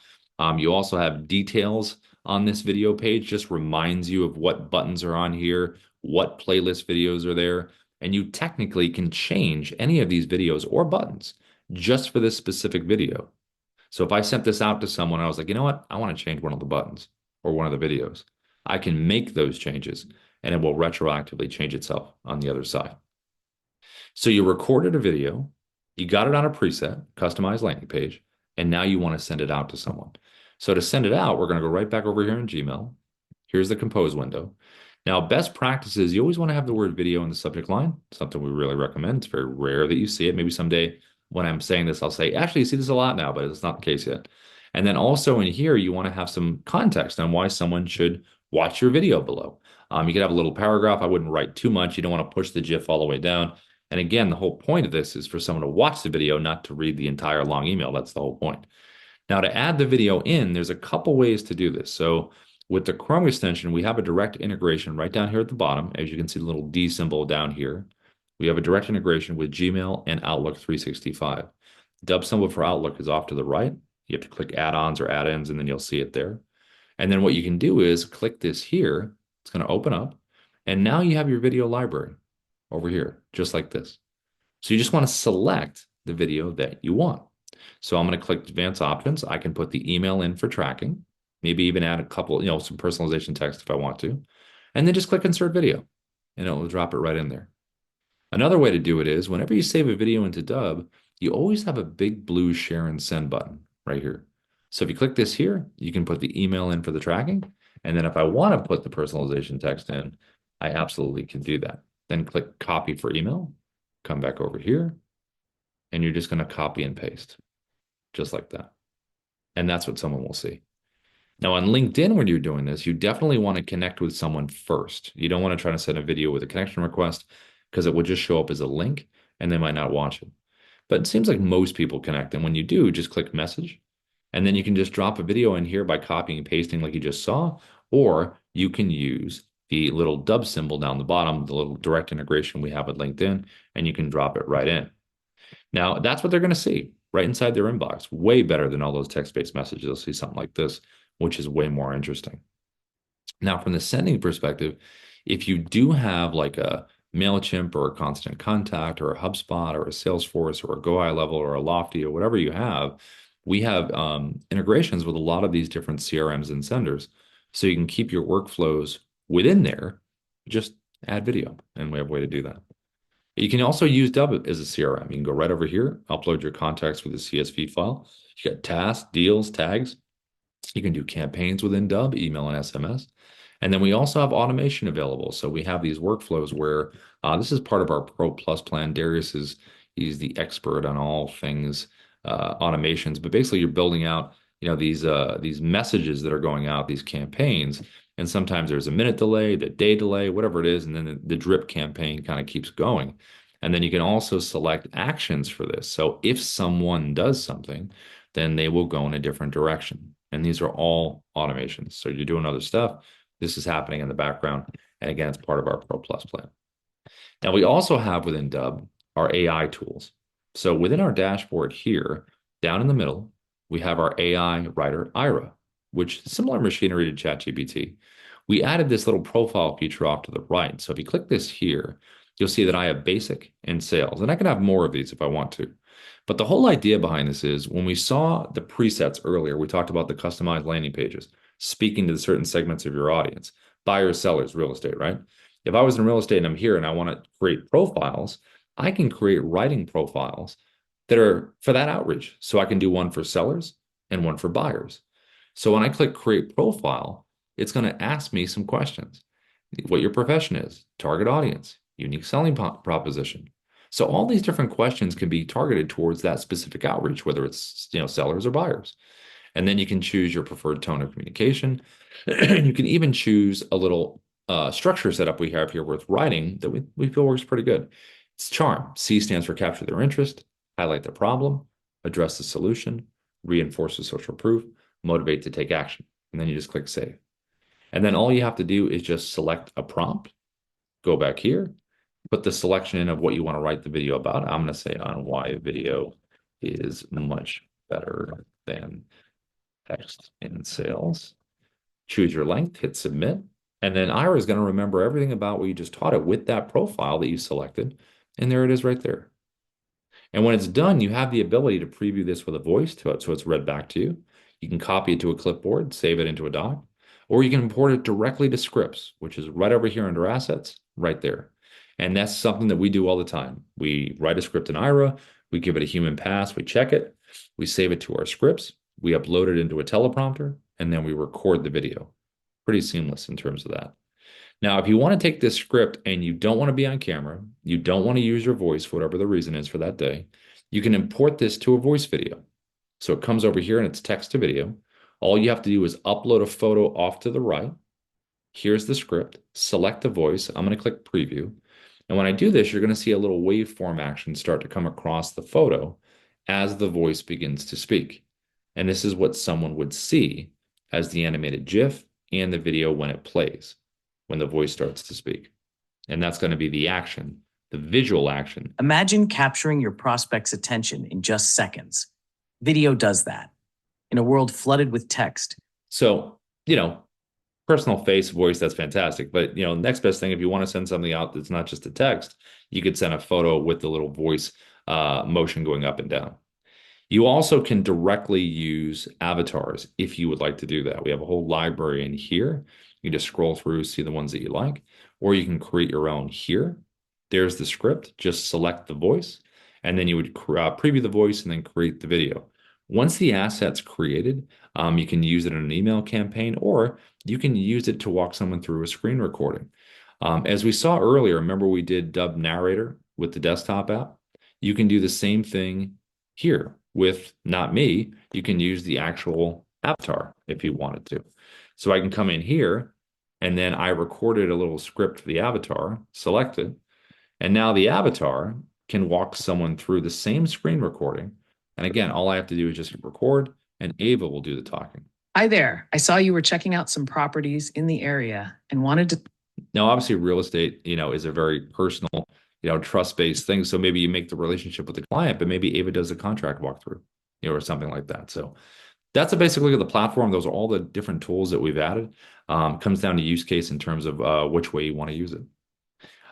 You also have details on this video page, just reminds you of what buttons are on here, what playlist videos are there, and you technically can change any of these videos or buttons just for this specific video. So if I sent this out to someone, I was like, you know what? I want to change one of the buttons or one of the videos. I can make those changes and it will retroactively change itself on the other side. So you recorded a video, you got it on a preset, customized landing page, and now you want to send it out to someone. So to send it out, we're going to go right back over here in Gmail. Here's the compose window. Now, best practices, you always want to have the word video in the subject line, something we really recommend. It's very rare that you see it. Maybe someday when I'm saying this, I'll say, actually, you see this a lot now, but it's not the case yet. And then also in here, you want to have some context on why someone should watch your video below. You could have a little paragraph. I wouldn't write too much. You don't want to push the GIF all the way down. And again, the whole point of this is for someone to watch the video, not to read the entire long email. That's the whole point. Now, to add the video in, there's a couple ways to do this. So with the Chrome extension, we have a direct integration right down here at the bottom. As you can see, the little D symbol down here. We have a direct integration with Gmail and Outlook 365. Dubb symbol for Outlook is off to the right. You have to click add-ons or add-ins, and then you'll see it there. And then what you can do is click this here. It's going to open up. And now you have your video library over here, just like this. So you just want to select the video that you want. So I'm going to click advanced options. I can put the email in for tracking, maybe even add a couple, some personalization text if I want to, and then just click insert video and it will drop it right in there. Another way to do it is whenever you save a video into Dubb, you always have a big blue share and send button right here. So if you click this here, you can put the email in for the tracking. And then if I want to put the personalization text in, I absolutely can do that. Then click copy for email, come back over here, and you're just going to copy and paste just like that. And that's what someone will see. Now on LinkedIn, when you're doing this, you definitely want to connect with someone first. You don't want to try to send a video with a connection request because it will just show up as a link and they might not watch it. But it seems like most people connect. And when you do, just click message And then you can just drop a video in here by copying and pasting like you just saw, or you can use the little Dubb symbol down the bottom, the little direct integration we have with LinkedIn, and you can drop it right in. Now, that's what they're going to see right inside their inbox. Way better than all those text-based messages. They'll see something like this, which is way more interesting. Now, from the sending perspective, if you do have like a MailChimp or a Constant Contact or a HubSpot or a Salesforce or a Go High Level or a Lofty or whatever you have, we have integrations with a lot of these different CRMs and senders. So you can keep your workflows within there, just add video, and we have a way to do that. You can also use Dubb as a CRM. You can go right over here, upload your contacts with a CSV file. You got tasks, deals, tags. You can do campaigns within Dubb, email and SMS. And then we also have automation available. So we have these workflows where this is part of our Pro Plus plan. Darius he's the expert on all things automations. But basically, you're building out these messages that are going out, these campaigns. And sometimes there's a minute delay, the day delay, whatever it is, and then the drip campaign kind of keeps going. And then you can also select actions for this. So if someone does something, then they will go in a different direction. And these are all automations. So you're doing other stuff. This is happening in the background. And again, it's part of our Pro Plus plan. Now, we also have within Dubb our AI tools. So within our dashboard here, down in the middle, we have our AI writer, Ira, which is similar machinery to ChatGPT. We added this little profile feature off to the right. So if you click this here, you'll see that I have basic and sales, and I can have more of these if I want to. But the whole idea behind this is when we saw the presets earlier, we talked about the customized landing pages, speaking to the certain segments of your audience, buyers, sellers, real estate, right? If I was in real estate and I'm here and I want to create profiles, I can create writing profiles that are for that outreach. So I can do one for sellers and one for buyers. So when I click create profile, it's going to ask me some questions. What your profession is, target audience, unique selling proposition. So all these different questions can be targeted towards that specific outreach, whether it's sellers or buyers. And then you can choose your preferred tone of communication. You can even choose a little structure setup we have here with writing that we feel works pretty good. It's charm. C stands for capture their interest, highlight the problem, address the solution, reinforce the social proof, motivate to take action. And then you just click save. And then all you have to do is just select a prompt, go back here, put the selection in of what you want to write the video about. I'm going to say on why video is much better than text in sales. Choose your length, hit submit. And then Ira is going to remember everything about what you just taught it with that profile that you selected. And there it is right there. And when it's done, you have the ability to preview this with a voice to it so it's read back to you. You can copy it to a clipboard, save it into a doc, or you can import it directly to scripts, which is right over here under assets, right there. And that's something that we do all the time. We write a script in Ira, we give it a human pass, we check it, we save it to our scripts, we upload it into a teleprompter, and then we record the video. Pretty seamless in terms of that. Now, if you want to take this script and you don't want to be on camera, you don't want to use your voice for whatever the reason is for that day, you can import this to a voice video. So it comes over here and it's text to video. All you have to do is upload a photo off to the right. Here's the script. Select the voice. I'm going to click preview. And when I do this, you're going to see a little waveform action start to come across the photo as the voice begins to speak. And this is what someone would see as the animated GIF and the video when it plays, when the voice starts to speak. And that's going to be the action, the visual action. Imagine capturing your prospect's attention in just seconds. Video does that. In a world flooded with text. So, personal face, voice, that's fantastic. But, next best thing, if you want to send something out that's not just a text, you could send a photo with the little voice motion going up and down. You also can directly use avatars if you would like to do that. We have a whole library in here. You just scroll through, see the ones that you like, or you can create your own here. There's the script. Just select the voice, and then you would preview the voice and then create the video. Once the asset's created, you can use it in an email campaign, or you can use it to walk someone through a screen recording. As we saw earlier, remember we did Dubb Narrator with the desktop app? You can do the same thing here with not me. You can use the actual avatar if you wanted to. So I can come in here, and then I recorded a little script for the avatar, select it, and now the avatar can walk someone through the same screen recording. And again, all I have to do is just hit record, and Ava will do the talking. Hi there. I saw you were checking out some properties in the area and wanted to. Now, obviously, real estate, is a very personal, trust-based thing. So maybe you make the relationship with the client, but maybe Ava does a contract walkthrough, or something like that. So that's a basic look at the platform. Those are all the different tools that we've added. Comes down to use case in terms of which way you want to use it.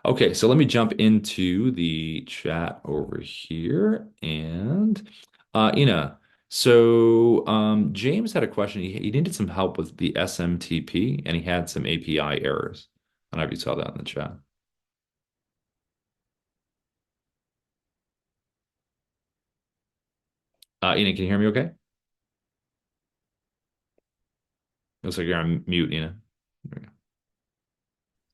Okay, so let me jump into the chat over here. And Ina, so James had a question. He needed some help with the SMTP and he had some API errors. I don't know if you saw that in the chat. Ina, can you hear me okay? Looks like you're on mute, Ina. There we go.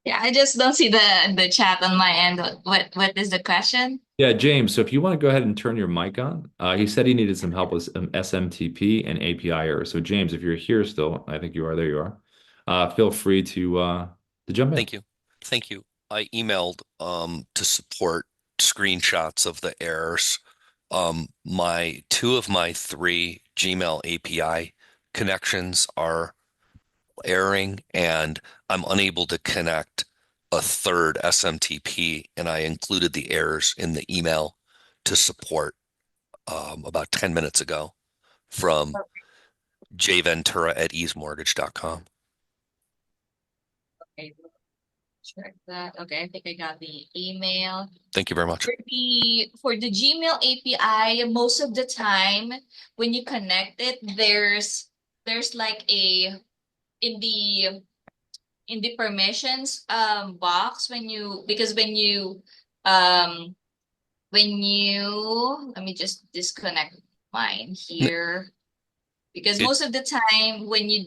Yeah, I just don't see the chat on my end. What is the question? Yeah, James, so if you want to go ahead and turn your mic on, he said he needed some help with some SMTP and API errors. So James, if you're here still, I think you are, there you are. Feel free to jump in. Thank you. Thank you. I emailed to support screenshots of the errors. My two of my three Gmail API connections are erroring, and I'm unable to connect a third SMTP, and I included the errors in the email to support about 10 minutes ago from jventura at easemortgage.com. Okay, check that. Okay, I think I got the email. Thank you very much. For the Gmail API, most of the time when you connect it, there's like a in the permissions box when you because when you let me just disconnect mine here. Because It, most of the time when you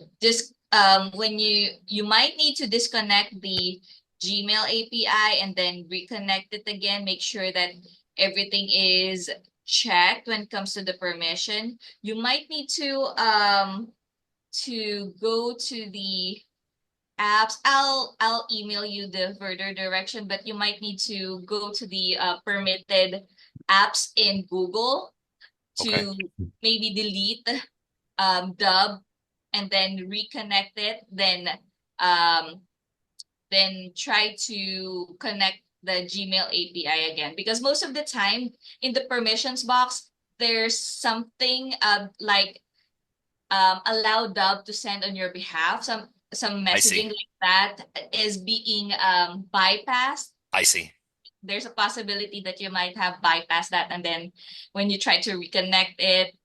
might need to disconnect the Gmail API and then reconnect it again, make sure that everything is checked when it comes to the permission. You might need to go to the apps. I'll email you the further direction, but you might need to go to the permitted apps in Google okay. to maybe delete Dubb and then reconnect it, then try to connect the Gmail API again. Because most of the time in the permissions box, there's something like allow Dubb to send on your behalf. Some I see. messaging like that is being bypassed. I see. There's a possibility that you might have bypassed that, and then when you try to reconnect it,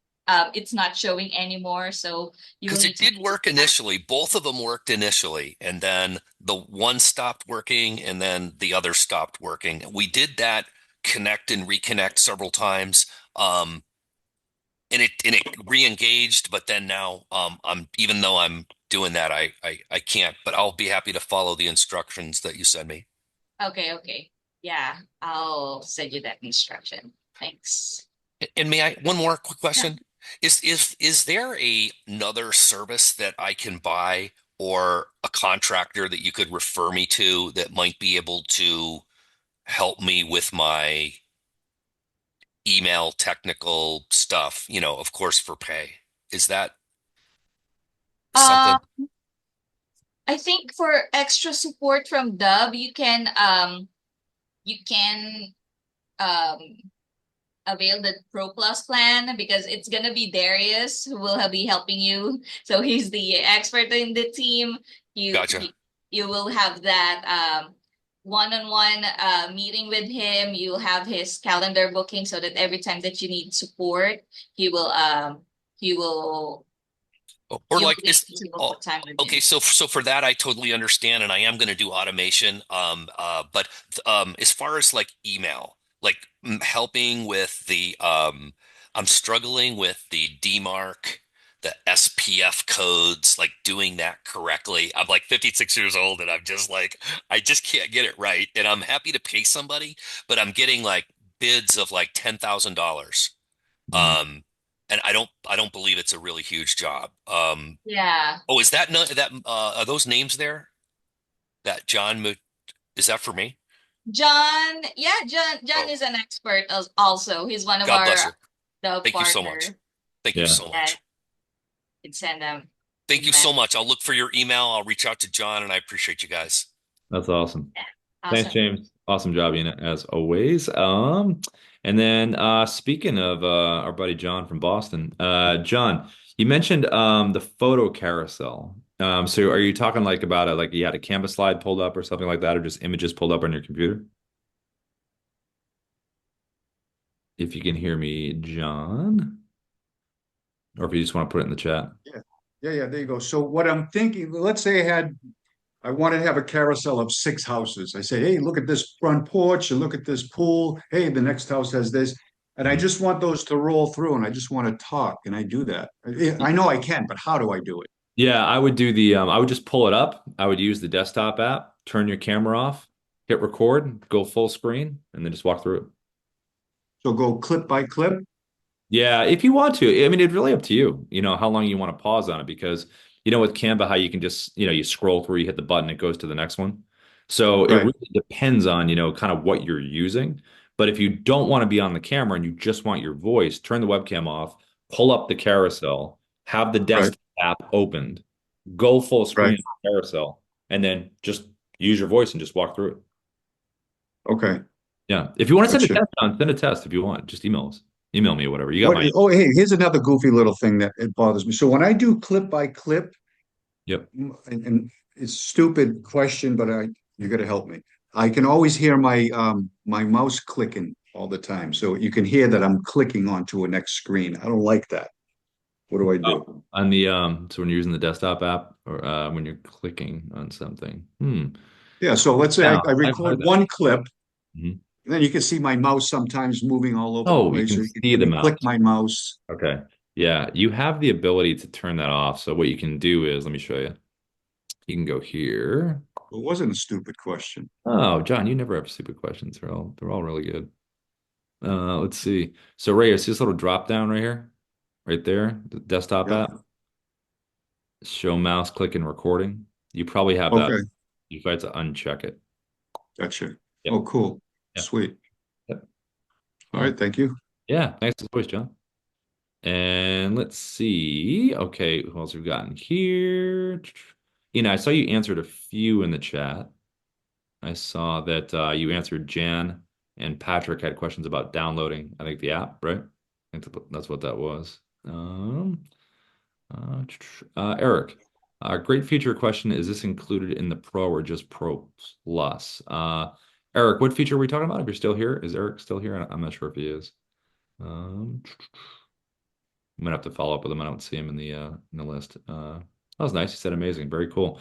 it's not showing anymore. So you will Because need it to did work initially. Both of them worked initially, and then the one stopped working, and then the other stopped working. We did that connect and reconnect several times, and it re-engaged. But then now, I'm even though I'm doing that, I can't. But I'll be happy to follow the instructions that you send me. Okay. Yeah, I'll send you that instruction. Thanks. And may I one more quick Yeah. question? Is there another service that I can buy or a contractor that you could refer me to that might be able to help me with my email technical stuff, of course for pay? Is that Um, something? I think for extra support from Dubb, you can um avail the Pro Plus plan because it's gonna be Darius who will be helping you. So he's the expert in the team. You Gotcha. he, you will have that one-on-one meeting with him. You'll have his calendar booking so that every time that you need support, he will um he will Or you'll like be is able to oh, book time with okay, him. so for that I totally understand, and I am going to do automation. But as far as like email, like helping with the I'm struggling with the DMARC, the SPF codes, like doing that correctly. I'm like 56 years old, and I'm just like I just can't get it right, and I'm happy to pay somebody, but I'm getting like bids of like $10,000. Mhm. Um, and I don't believe it's a really huge job. Yeah. Oh, is that no, that are those names there? That is that for me? John, yeah, John Oh, is an expert also. He's one of God bless our you. the Thank you so much. partner. Thank you Yeah. so Yeah. much. can send them Thank you so email. much. I'll look for your email. I'll reach out to John, and I appreciate you guys. That's awesome. Yeah. Thanks, Awesome. James. Awesome job, Ina, as always. And then speaking of our buddy John from Boston, John, you mentioned the photo carousel. So are you talking like about it, like you had a Canvas slide pulled up or something like that, or just images pulled up on your computer? If you can hear me, John, or if you just want to put it in the chat. Yeah, yeah, there you go. So what I'm thinking, let's say I wanted to have a carousel of 6 houses. I say, hey, look at this front porch and look at this pool. Hey, the next house has this. And I Mhm. just want those to roll through and I just want to talk. And I do that. I know I can, but how do I do it? Yeah, I would do I would just pull it up. I would use the desktop app, turn your camera off, hit record, go full screen, and then just walk through it. So go clip by clip. Yeah, if you want to. I mean, it's really up to you, how long you want to pause on it because, with Canva, how you can just, you scroll through, you hit the button, it goes to the next one. So it Right, really depends on, kind of what you're using. But if you don't want to be on the camera and you just want your voice, turn the webcam off, pull up the carousel, have the right, desktop app opened, go full right. screen carousel, and then just use your voice and just walk through it. Okay, Yeah. If you want to send a gotcha. test on, send a test if you want. Just email us. Email me or whatever. You got What? my. Oh, hey, here's another goofy little thing that it bothers me. So when I do clip by clip, Yep. and it's a stupid question, but you got to help me. I can always hear my mouse clicking all the time, so you can hear that I'm clicking onto a next screen. I don't like that. What do I do? Oh, on the so when you're using the desktop app or when you're clicking on something. Yeah, so let's say Yeah, I I've record heard that. one clip, Mhm. and then you can see my mouse sometimes moving all over the Oh, you place. can So you can see hear the me click mouse. my mouse. Okay. Yeah, you have the ability to turn that off. So what you can do is, let me show you. You can go here. It wasn't a stupid question. Oh, John, you never have stupid questions. They're all really good. Let's see. So Ray, see this little drop down right here, right there, the desktop Yeah. app. Show mouse click and recording. You probably have that. Okay. You have to uncheck it. Gotcha. Yep. Oh, cool. Yep. Sweet. Yep. All Yeah. right. Thank you. Yeah. Thanks as always, John. And let's see. Okay, who else we've gotten here? I saw you answered a few in the chat. I saw that you answered Jan and Patrick had questions about downloading, I think the app, right? I think that's what that was. Eric, great feature question. Is this included in the Pro or just Pro Plus? Eric, what feature are we talking about? If you're still here, is Eric still here? I'm not sure if he is. I'm gonna have to follow up with him. I don't see him in the list. That was nice. He said amazing. Very cool.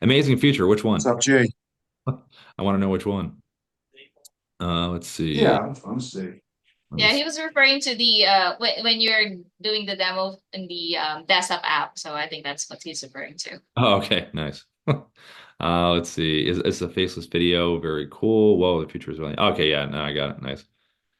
Amazing feature. Which What's one? up, Jay? I want to know which one. Let's see. Yeah, I'm safe. Let me Yeah, see. he was referring to the when you're doing the demo in the desktop app. So I think that's what he's referring to. Oh, okay, nice. Let's see. Is a faceless video very cool? Whoa, the feature is really okay. Yeah, no, I got it. Nice.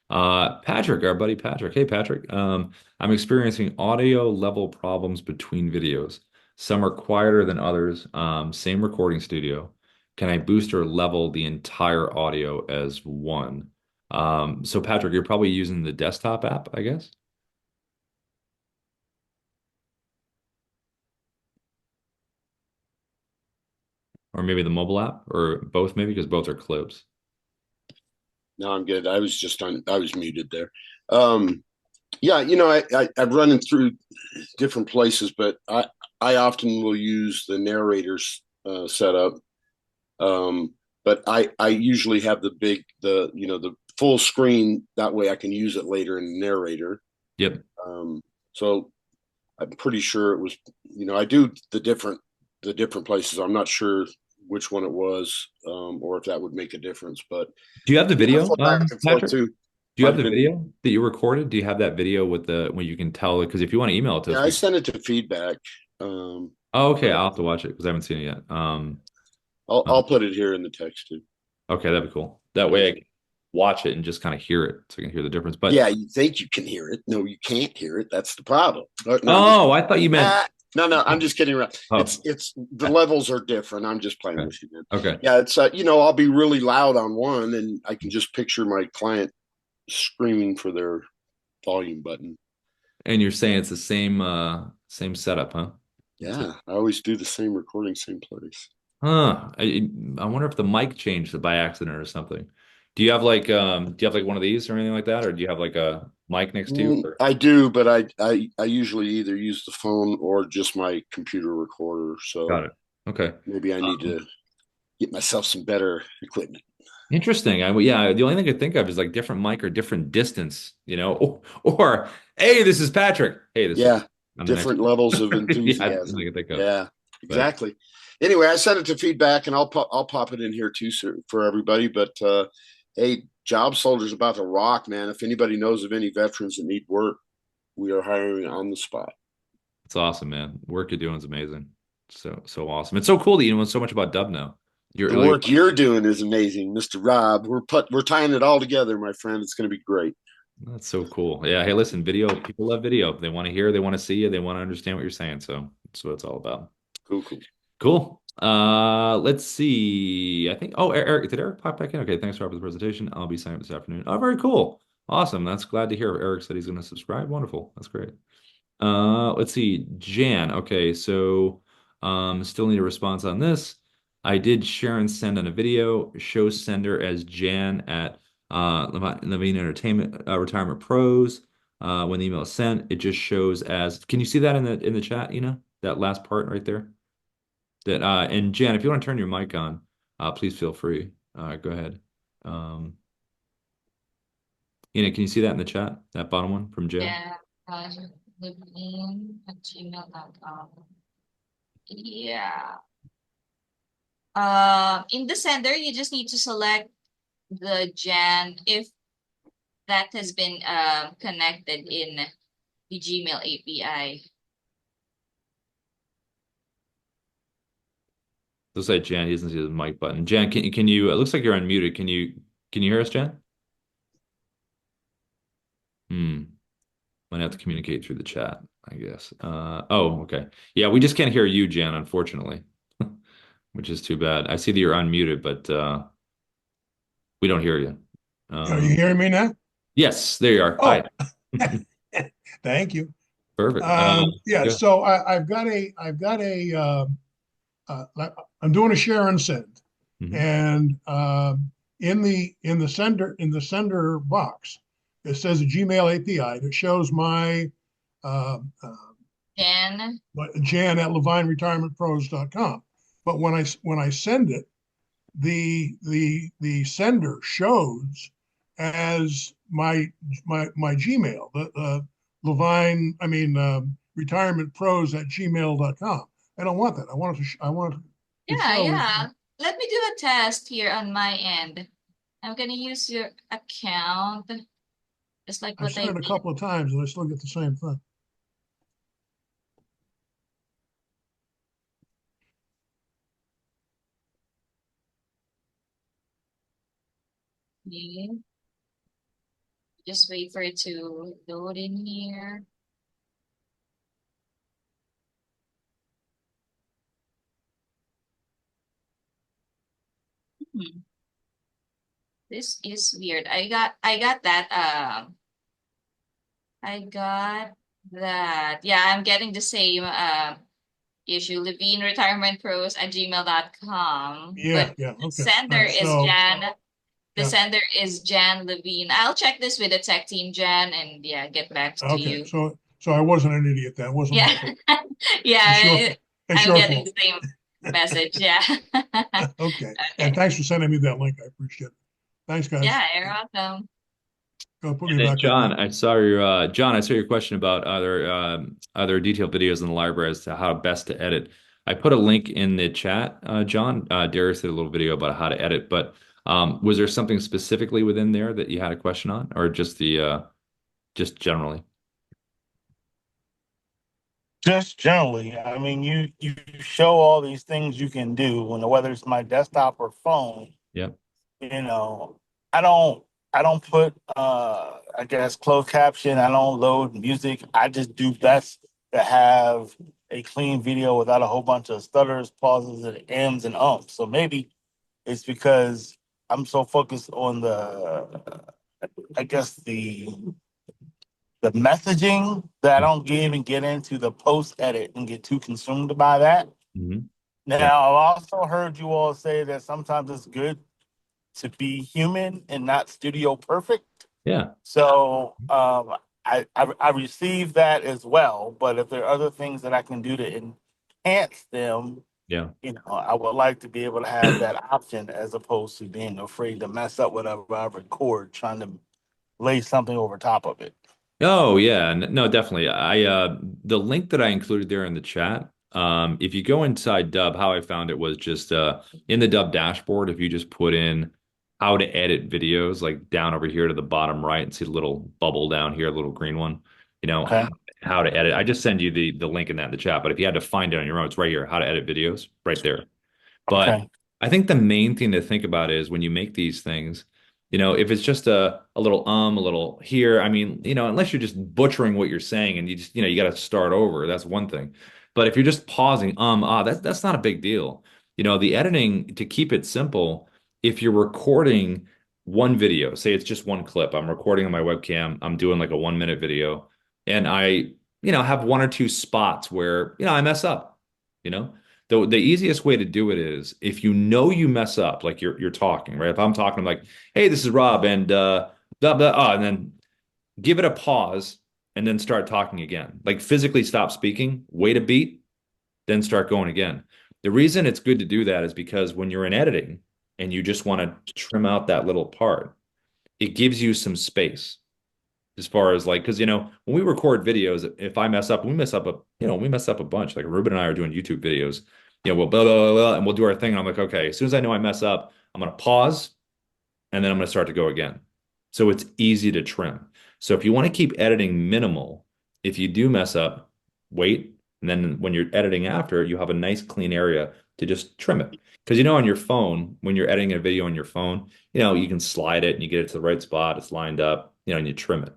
Patrick, our buddy Patrick. Hey, Patrick. I'm experiencing audio level problems between videos. Some are quieter than others. Same recording studio. Can I boost or level the entire audio as one? So Patrick, you're probably using the desktop app, I guess, or maybe the mobile app, or both, maybe because both are clips. No, I'm good. I was muted there. Yeah, I've run it through different places, but I often will use the narrator's setup. But I usually have the full screen. That way I can use it later in the narrator. Yep. So I'm pretty sure it was, I do the different places. I'm not sure which one it was, or if that would make a difference, but Do you have the I video, flip back and forth Patrick? too. Do you Might have have the been, video that you recorded? Do you have that video with the when you can tell? Because if you want to email it to yeah, us, I we. sent it to feedback. Um, Oh, okay. but I'll have to watch it because I haven't seen it yet. I'll put it here in the text too. Okay, that'd be cool. That way I can watch it and just kind of hear it so I can hear the difference. But Yeah, you think you can hear it. No, you can't hear it. That's the problem. No, oh, I thought you meant. no, I'm just kidding around. Oh, It's the levels are different. I'm just playing okay. with you, man. Okay. Yeah, it's I'll be really loud on one, and I can just picture my client screaming for their volume button. And you're saying it's the Same setup, huh? Yeah, I always do the same recording, same place. Huh. I wonder if the mic changed by accident or something. Do you have like one of these or anything like that? Or do you have like a mic next to you? Or... I do, but I usually either use the phone or just my computer recorder. Got So it. Okay. maybe I need Um, to get myself some better equipment. Interesting. Yeah, the only thing I could think of is like different mic or different distance, you know, or hey, this is Patrick. Hey, this is Yeah, on the next. different levels of Yeah, that's what I enthusiasm. can think of. Yeah, But exactly. Anyway, I sent it to feedback, and I'll pop it in here too, sir, for everybody. But hey, Job Soldier's about to rock, man. If anybody knows of any veterans that need work, we are hiring on the spot. it's awesome, man. Work you're doing is amazing. So awesome. It's so cool that you know so much about Dub now. You're The really work you're doing is amazing, Mr. Rob. We're tying it all together, my friend. It's going to be great. that's so cool. Yeah. Hey, listen, video. People love video. They want to hear. They want to see you. They want to understand what you're saying. So that's what it's all about. Cool, cool. Cool. Let's see. I think. Oh, Eric, did Eric pop back in? Okay. Thanks, Rob, for the presentation. I'll be signing up this afternoon. Oh, very cool. Awesome. That's glad to hear. Eric said he's going to subscribe. Wonderful. That's great. Let's see. Jan. Okay. So, still need a response on this. I did share and send on a video. Show sender as Jan at Levine Entertainment Retirement Pros. When the email is sent, it just shows as. Can you see that in the chat? You know that last part right there. That and Jan, if you want to turn your mic on, please feel free. Go ahead. Um, can you see that in the chat? That bottom one from Jan? Yeah. Living@gmail.com. Yeah. In the sender, you just need to select the Jan if that has been connected in the Gmail API. Looks like Jan, he doesn't see the mic button. Jan, can you? It looks like you're unmuted. Can you hear us, Jan? Hmm. Might have to communicate through the chat, I guess. Oh, okay. Yeah, we just can't hear you, Jan, unfortunately, which is too bad. I see that you're unmuted, but we don't hear you. Are you hearing me now? Yes, there you are. Oh, Hi. thank you. Perfect. Yeah, Yeah. so I'm doing a share and send, Mhm. and in the sender box, it says a Gmail API that shows my uh, uh, Jan. Jan at LevineRetirementPros.com. But when I send it, the sender shows as my Gmail, the Levine, retirementpros at gmail.com. I don't want that. I want it to Yeah, show. yeah. Let me do a test here on my end. I'm gonna use your account, just like I've what sent I it a did. couple of times and I still get the same thing. Okay. Just wait for it to load in here. Hmm. This is weird. I got that. Yeah, I'm getting the same issue. Levine Retirement Pros at gmail.com. Yeah, But yeah, the okay. All sender right, is so Jan. The yeah, sender is Jan Levine. I'll check this with the tech team, Jan, and yeah, get back to okay. you. So I wasn't an idiot. That wasn't Yeah. my fault. It's your Yeah, it's I'm your getting fault. the same message. Yeah. Okay. And Okay. thanks for sending me that link. I appreciate it. Thanks, guys. Yeah, you're welcome. Go put And me then back on mute. John, I saw your question about other detailed videos in the library as to how best to edit. I put a link in the chat, John. Darius did a little video about how to edit, but was there something specifically within there that you had a question on, or just generally? Just generally, I mean, you show all these things you can do when whether it's my desktop or phone. Yeah. You know, I don't I don't put I guess closed caption. I don't load music. I just do best to have a clean video without a whole bunch of stutters, pauses, and ms and ums. So maybe it's because I'm so focused on the I guess the messaging that I don't even get into the post edit and get too consumed by that. Mhm. Yeah. Now, I've also heard you all say that sometimes it's good to be human and not studio perfect. Yeah. So I receive that as well. But if there are other things that I can do to enhance them, Yeah. I would like to be able to have that option as opposed to being afraid to mess up whatever I record, trying to lay something over top of it. Oh yeah, no, definitely. The link that I included there in the chat, if you go inside Dubb, how I found it was just in the Dubb dashboard, if you just put in how to edit videos, like down over here to the bottom right and see the little bubble down here, a little green one, Okay. how to edit. I just send you the link in that in the chat, but if you had to find it on your own, it's right here, how to edit videos, right there. But Okay. I think the main thing to think about is when you make these things, if it's just a little a little here, I mean, unless you're just butchering what you're saying and you just, you got to start over, that's one thing. But if you're just pausing, that's not a big deal. The editing to keep it simple, if you're recording one video, say it's just one clip, I'm recording on my webcam, I'm doing like a 1 minute video, and I, have one or two spots where, I mess up, you know. The easiest way to do it is if you mess up, like you're talking, right? If I'm talking, I'm like, hey, this is Rob, and blah, blah, and then give it a pause and then start talking again. Like physically stop speaking, wait a beat, then start going again. The reason it's good to do that is because when you're in editing and you just want to trim out that little part, it gives you some space as far as like, because when we record videos, if I mess up, we mess up a bunch. Like Ruben and I are doing YouTube videos, we'll blah, blah, blah, blah, and we'll do our thing. And I'm like, okay, as soon as I know I mess up, I'm gonna pause and then I'm gonna start to go again. So it's easy to trim. So if you want to keep editing minimal, if you do mess up, wait, and then when you're editing after, you have a nice clean area to just trim it. Because on your phone, when you're editing a video on your phone, you can slide it and you get it to the right spot, it's lined up, and you trim it.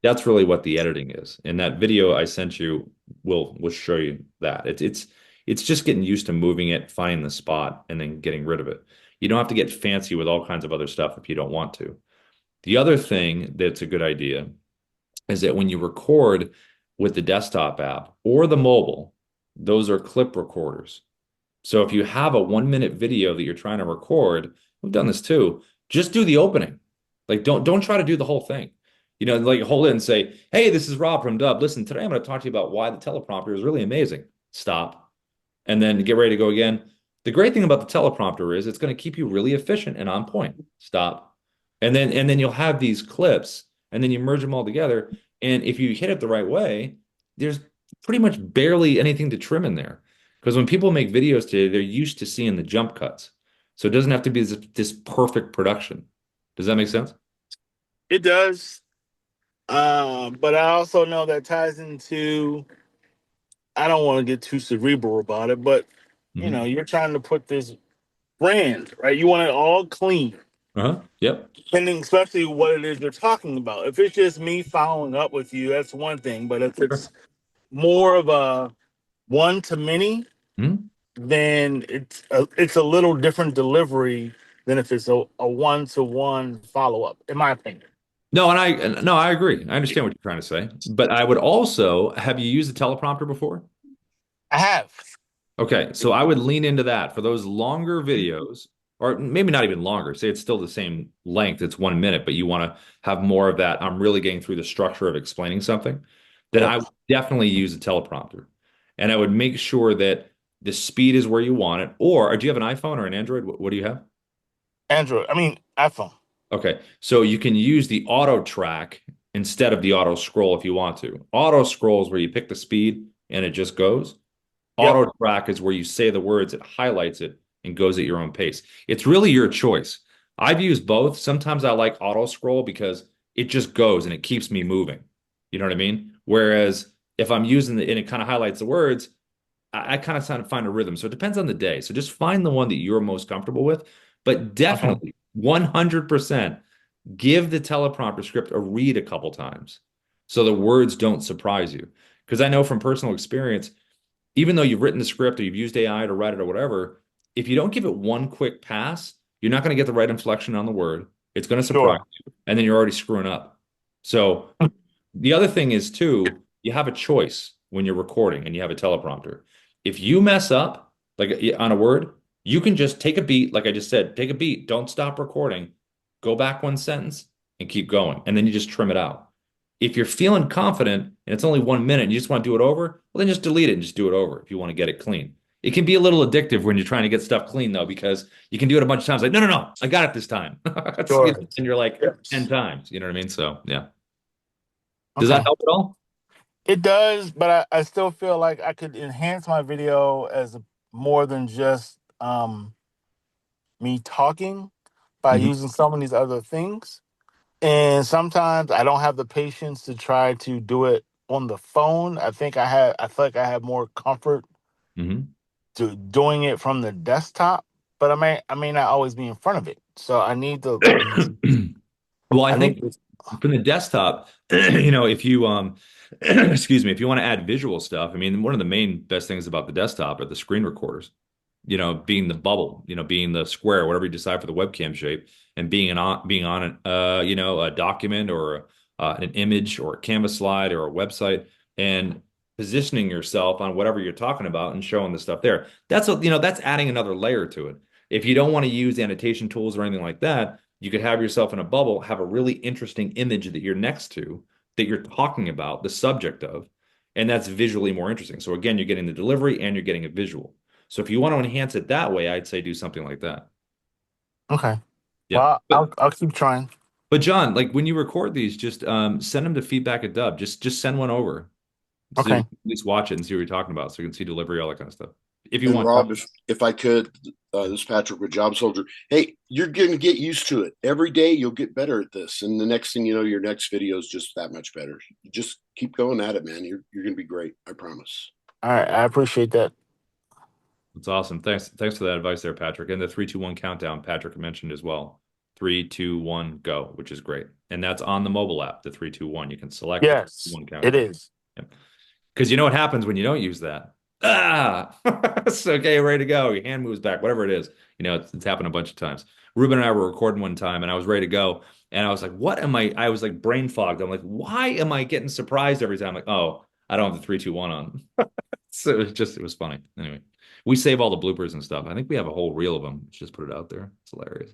That's really what the editing is. And that video I sent you will show you that. It's just getting used to moving it, finding the spot, and then getting rid of it. You don't have to get fancy with all kinds of other stuff if you don't want to. The other thing that's a good idea is that when you record with the desktop app or the mobile, those are clip recorders. So if you have a 1 minute video that you're trying to record, we've done this too, just do the opening. Like don't try to do the whole thing. Like hold it and say, hey, this is Rob from Dubb. Listen, today I'm going to talk to you about why the teleprompter is really amazing. Stop. And then get ready to go again. The great thing about the teleprompter is it's going to keep you really efficient and on point. Stop. And then you'll have these clips and then you merge them all together. And if you hit it the right way, there's pretty much barely anything to trim in there. Because when people make videos today, they're used to seeing the jump cuts. So it doesn't have to be this perfect production. Does that make sense? It does. But I also know that ties into, I don't want to get too cerebral about it, but you're trying to put this brand, right? You want it all clean. Uh-huh. Yep. Depending, especially what it is you're talking about. If it's just me following up with you, that's one thing. But if it's more of a one to many, then it's a little different delivery than if it's a one to one follow up, in my opinion. No, I agree. I understand what you're trying to say. But I would also, have you used the teleprompter before? I have. Okay, so I would lean into that for those longer videos, or maybe not even longer. Say it's still the same length, it's 1 minute, but you want to have more of that. I'm really getting through the structure of explaining something. Then I would definitely use a teleprompter. And I would make sure that the speed is where you want it. Or do you have an iPhone or an Android? What do you have? Android. I mean, iPhone. Okay, so you can use the auto track instead of the auto scroll if you want to. Auto scroll is where you pick the speed and it just goes. Yep. Auto track is where you say the words, it highlights it and goes at your own pace. It's really your choice. I've used both. Sometimes I like auto scroll because it just goes and it keeps me moving. You know what I mean? Whereas if I'm using the and it kind of highlights the words, I kind of find a rhythm. So it depends on the day. So just find the one that you're most comfortable with. But definitely 100% give the teleprompter script a read a couple times so the words don't surprise you. Because I know from personal experience, even though you've written the script or you've used AI to write it or whatever, if you don't give it one quick pass, you're not going to get the right inflection on the word. It's going to surprise you, and then you're already screwing up. So The other thing is too, you have a choice when you're recording and you have a teleprompter. If you mess up, like on a word, you can just take a beat, like I just said, take a beat, don't stop recording, go back one sentence and keep going. And then you just trim it out. If you're feeling confident and it's only 1 minute and you just want to do it over, well, then just delete it and just do it over if you want to get it clean. It can be a little addictive when you're trying to get stuff clean though, because you can do it a bunch of times. Like, no, no, no, I got it this time. Sure. And you're like Yes. 10 times. You know what I mean? So yeah. Does that Okay. help at all? It does, but I still feel like I could enhance my video as more than just me talking by Mhm. using some of these other things. And sometimes I don't have the patience to try to do it on the phone. I feel like I have more comfort Mhm. to doing it from the desktop, but I may not always be in front of it. So Well, I I need think to, from the desktop, if you excuse me, if you want to add visual stuff, I mean, one of the main best things about the desktop are the screen recorders. Being the bubble, being the square, whatever you decide for the webcam shape, and being on a document or an image or a Canvas slide or a website, and positioning yourself on whatever you're talking about and showing the stuff there. That's adding another layer to it. If you don't want to use annotation tools or anything like that, you could have yourself in a bubble, have a really interesting image that you're next to, that you're talking about, the subject of, and that's visually more interesting. So again, you're getting the delivery and you're getting a visual. So if you want to enhance it that way, I'd say do something like that. okay. Yeah. Well, But I'll keep trying. but John, like when you record these, just send them to feedback at Dubb. Just send one over. So we Okay. can at least watch it and see what you're talking about. So you can see delivery, all that kind of stuff. If you And want. Rob, if I could, this is Patrick with Job Soldier. Hey, you're going to get used to it. Every day you'll get better at this, and the next thing you know, your next video is just that much better. Just keep going at it, man. You're going to be great. I promise. All right. I appreciate that. That's awesome. Thanks for that advice there, Patrick. And the 3, 2, 1 countdown Patrick mentioned as well. 3, 2, 1, go, which is great. And that's on the mobile app, the 3, 2, 1. You can select the 3, 2, Yes, 1 it countdown. is. Because you know what happens when you don't use that? Ah, it's okay, ready to go. Your hand moves back, whatever it is. It's happened a bunch of times. Ruben and I were recording one time and I was ready to go. And I was like, what am I was like brain fogged. I'm like, why am I getting surprised every time? I'm like, oh, I don't have the 3, 2, 1 on. So it was funny. Anyway, we save all the bloopers and stuff. I think we have a whole reel of them. Let's just put it out there. It's hilarious.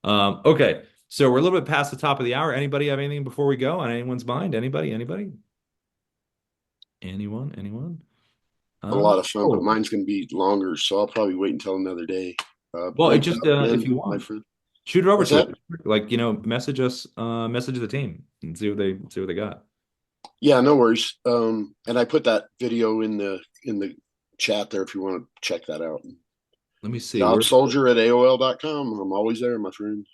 Okay. So we're a little bit past the top of the hour. Anybody have anything before we go on anyone's mind? Anybody? Anyone? A lot of fun, but Oh, mine's going to be longer, so I'll probably wait until another day. well, it Great just job if again, you my want, friend. shoot it over What's to us. that? Like, message us, message the team and see what they got. Yeah, no worries. And I put that video in the chat there if you want to check that out. Let me see. Job soldier at AOL.com. I'm always there, my friend.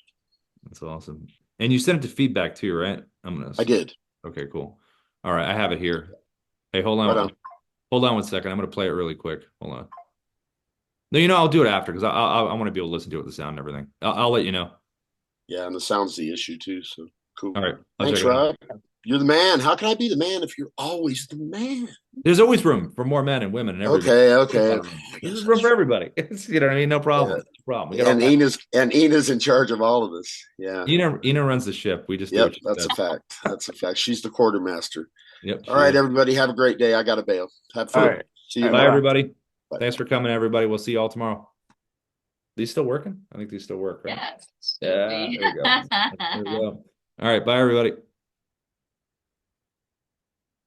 That's awesome. And you sent it to feedback too, right? I did. Okay, cool. All right, I have it here. Hey, hold Right on. on. Hold on 1 second. I'm gonna play it really quick. Hold on. No, I'll do it after because I want to be able to listen to it, the sound and everything. I'll let you know. Yeah, and the sound's the issue too. So cool. All right, I'll check Thanks, it out. Rob. You're the man. How can I be the man if you're always the man? There's always room for more men and women and everybody. Okay. I There's guess room that's for true. everybody. You know what I mean? No problem. Yeah. No problem. We got all And kinds. Ena's in charge of all of this. Yeah. Ina runs the ship. We just do Yep. what she That's says. a fact. That's a fact. She's the quartermaster. Yep, All she right, is. everybody. Have a great day. I got to bail. Have All fun. right. See All you, right. Bye, man. Bye-bye. everybody. Bye. Thanks for coming, everybody. We'll see you all tomorrow. These still working? I think these still work, right? Yeah. Should Yeah, be. there we go. There we go. All right, bye, everybody.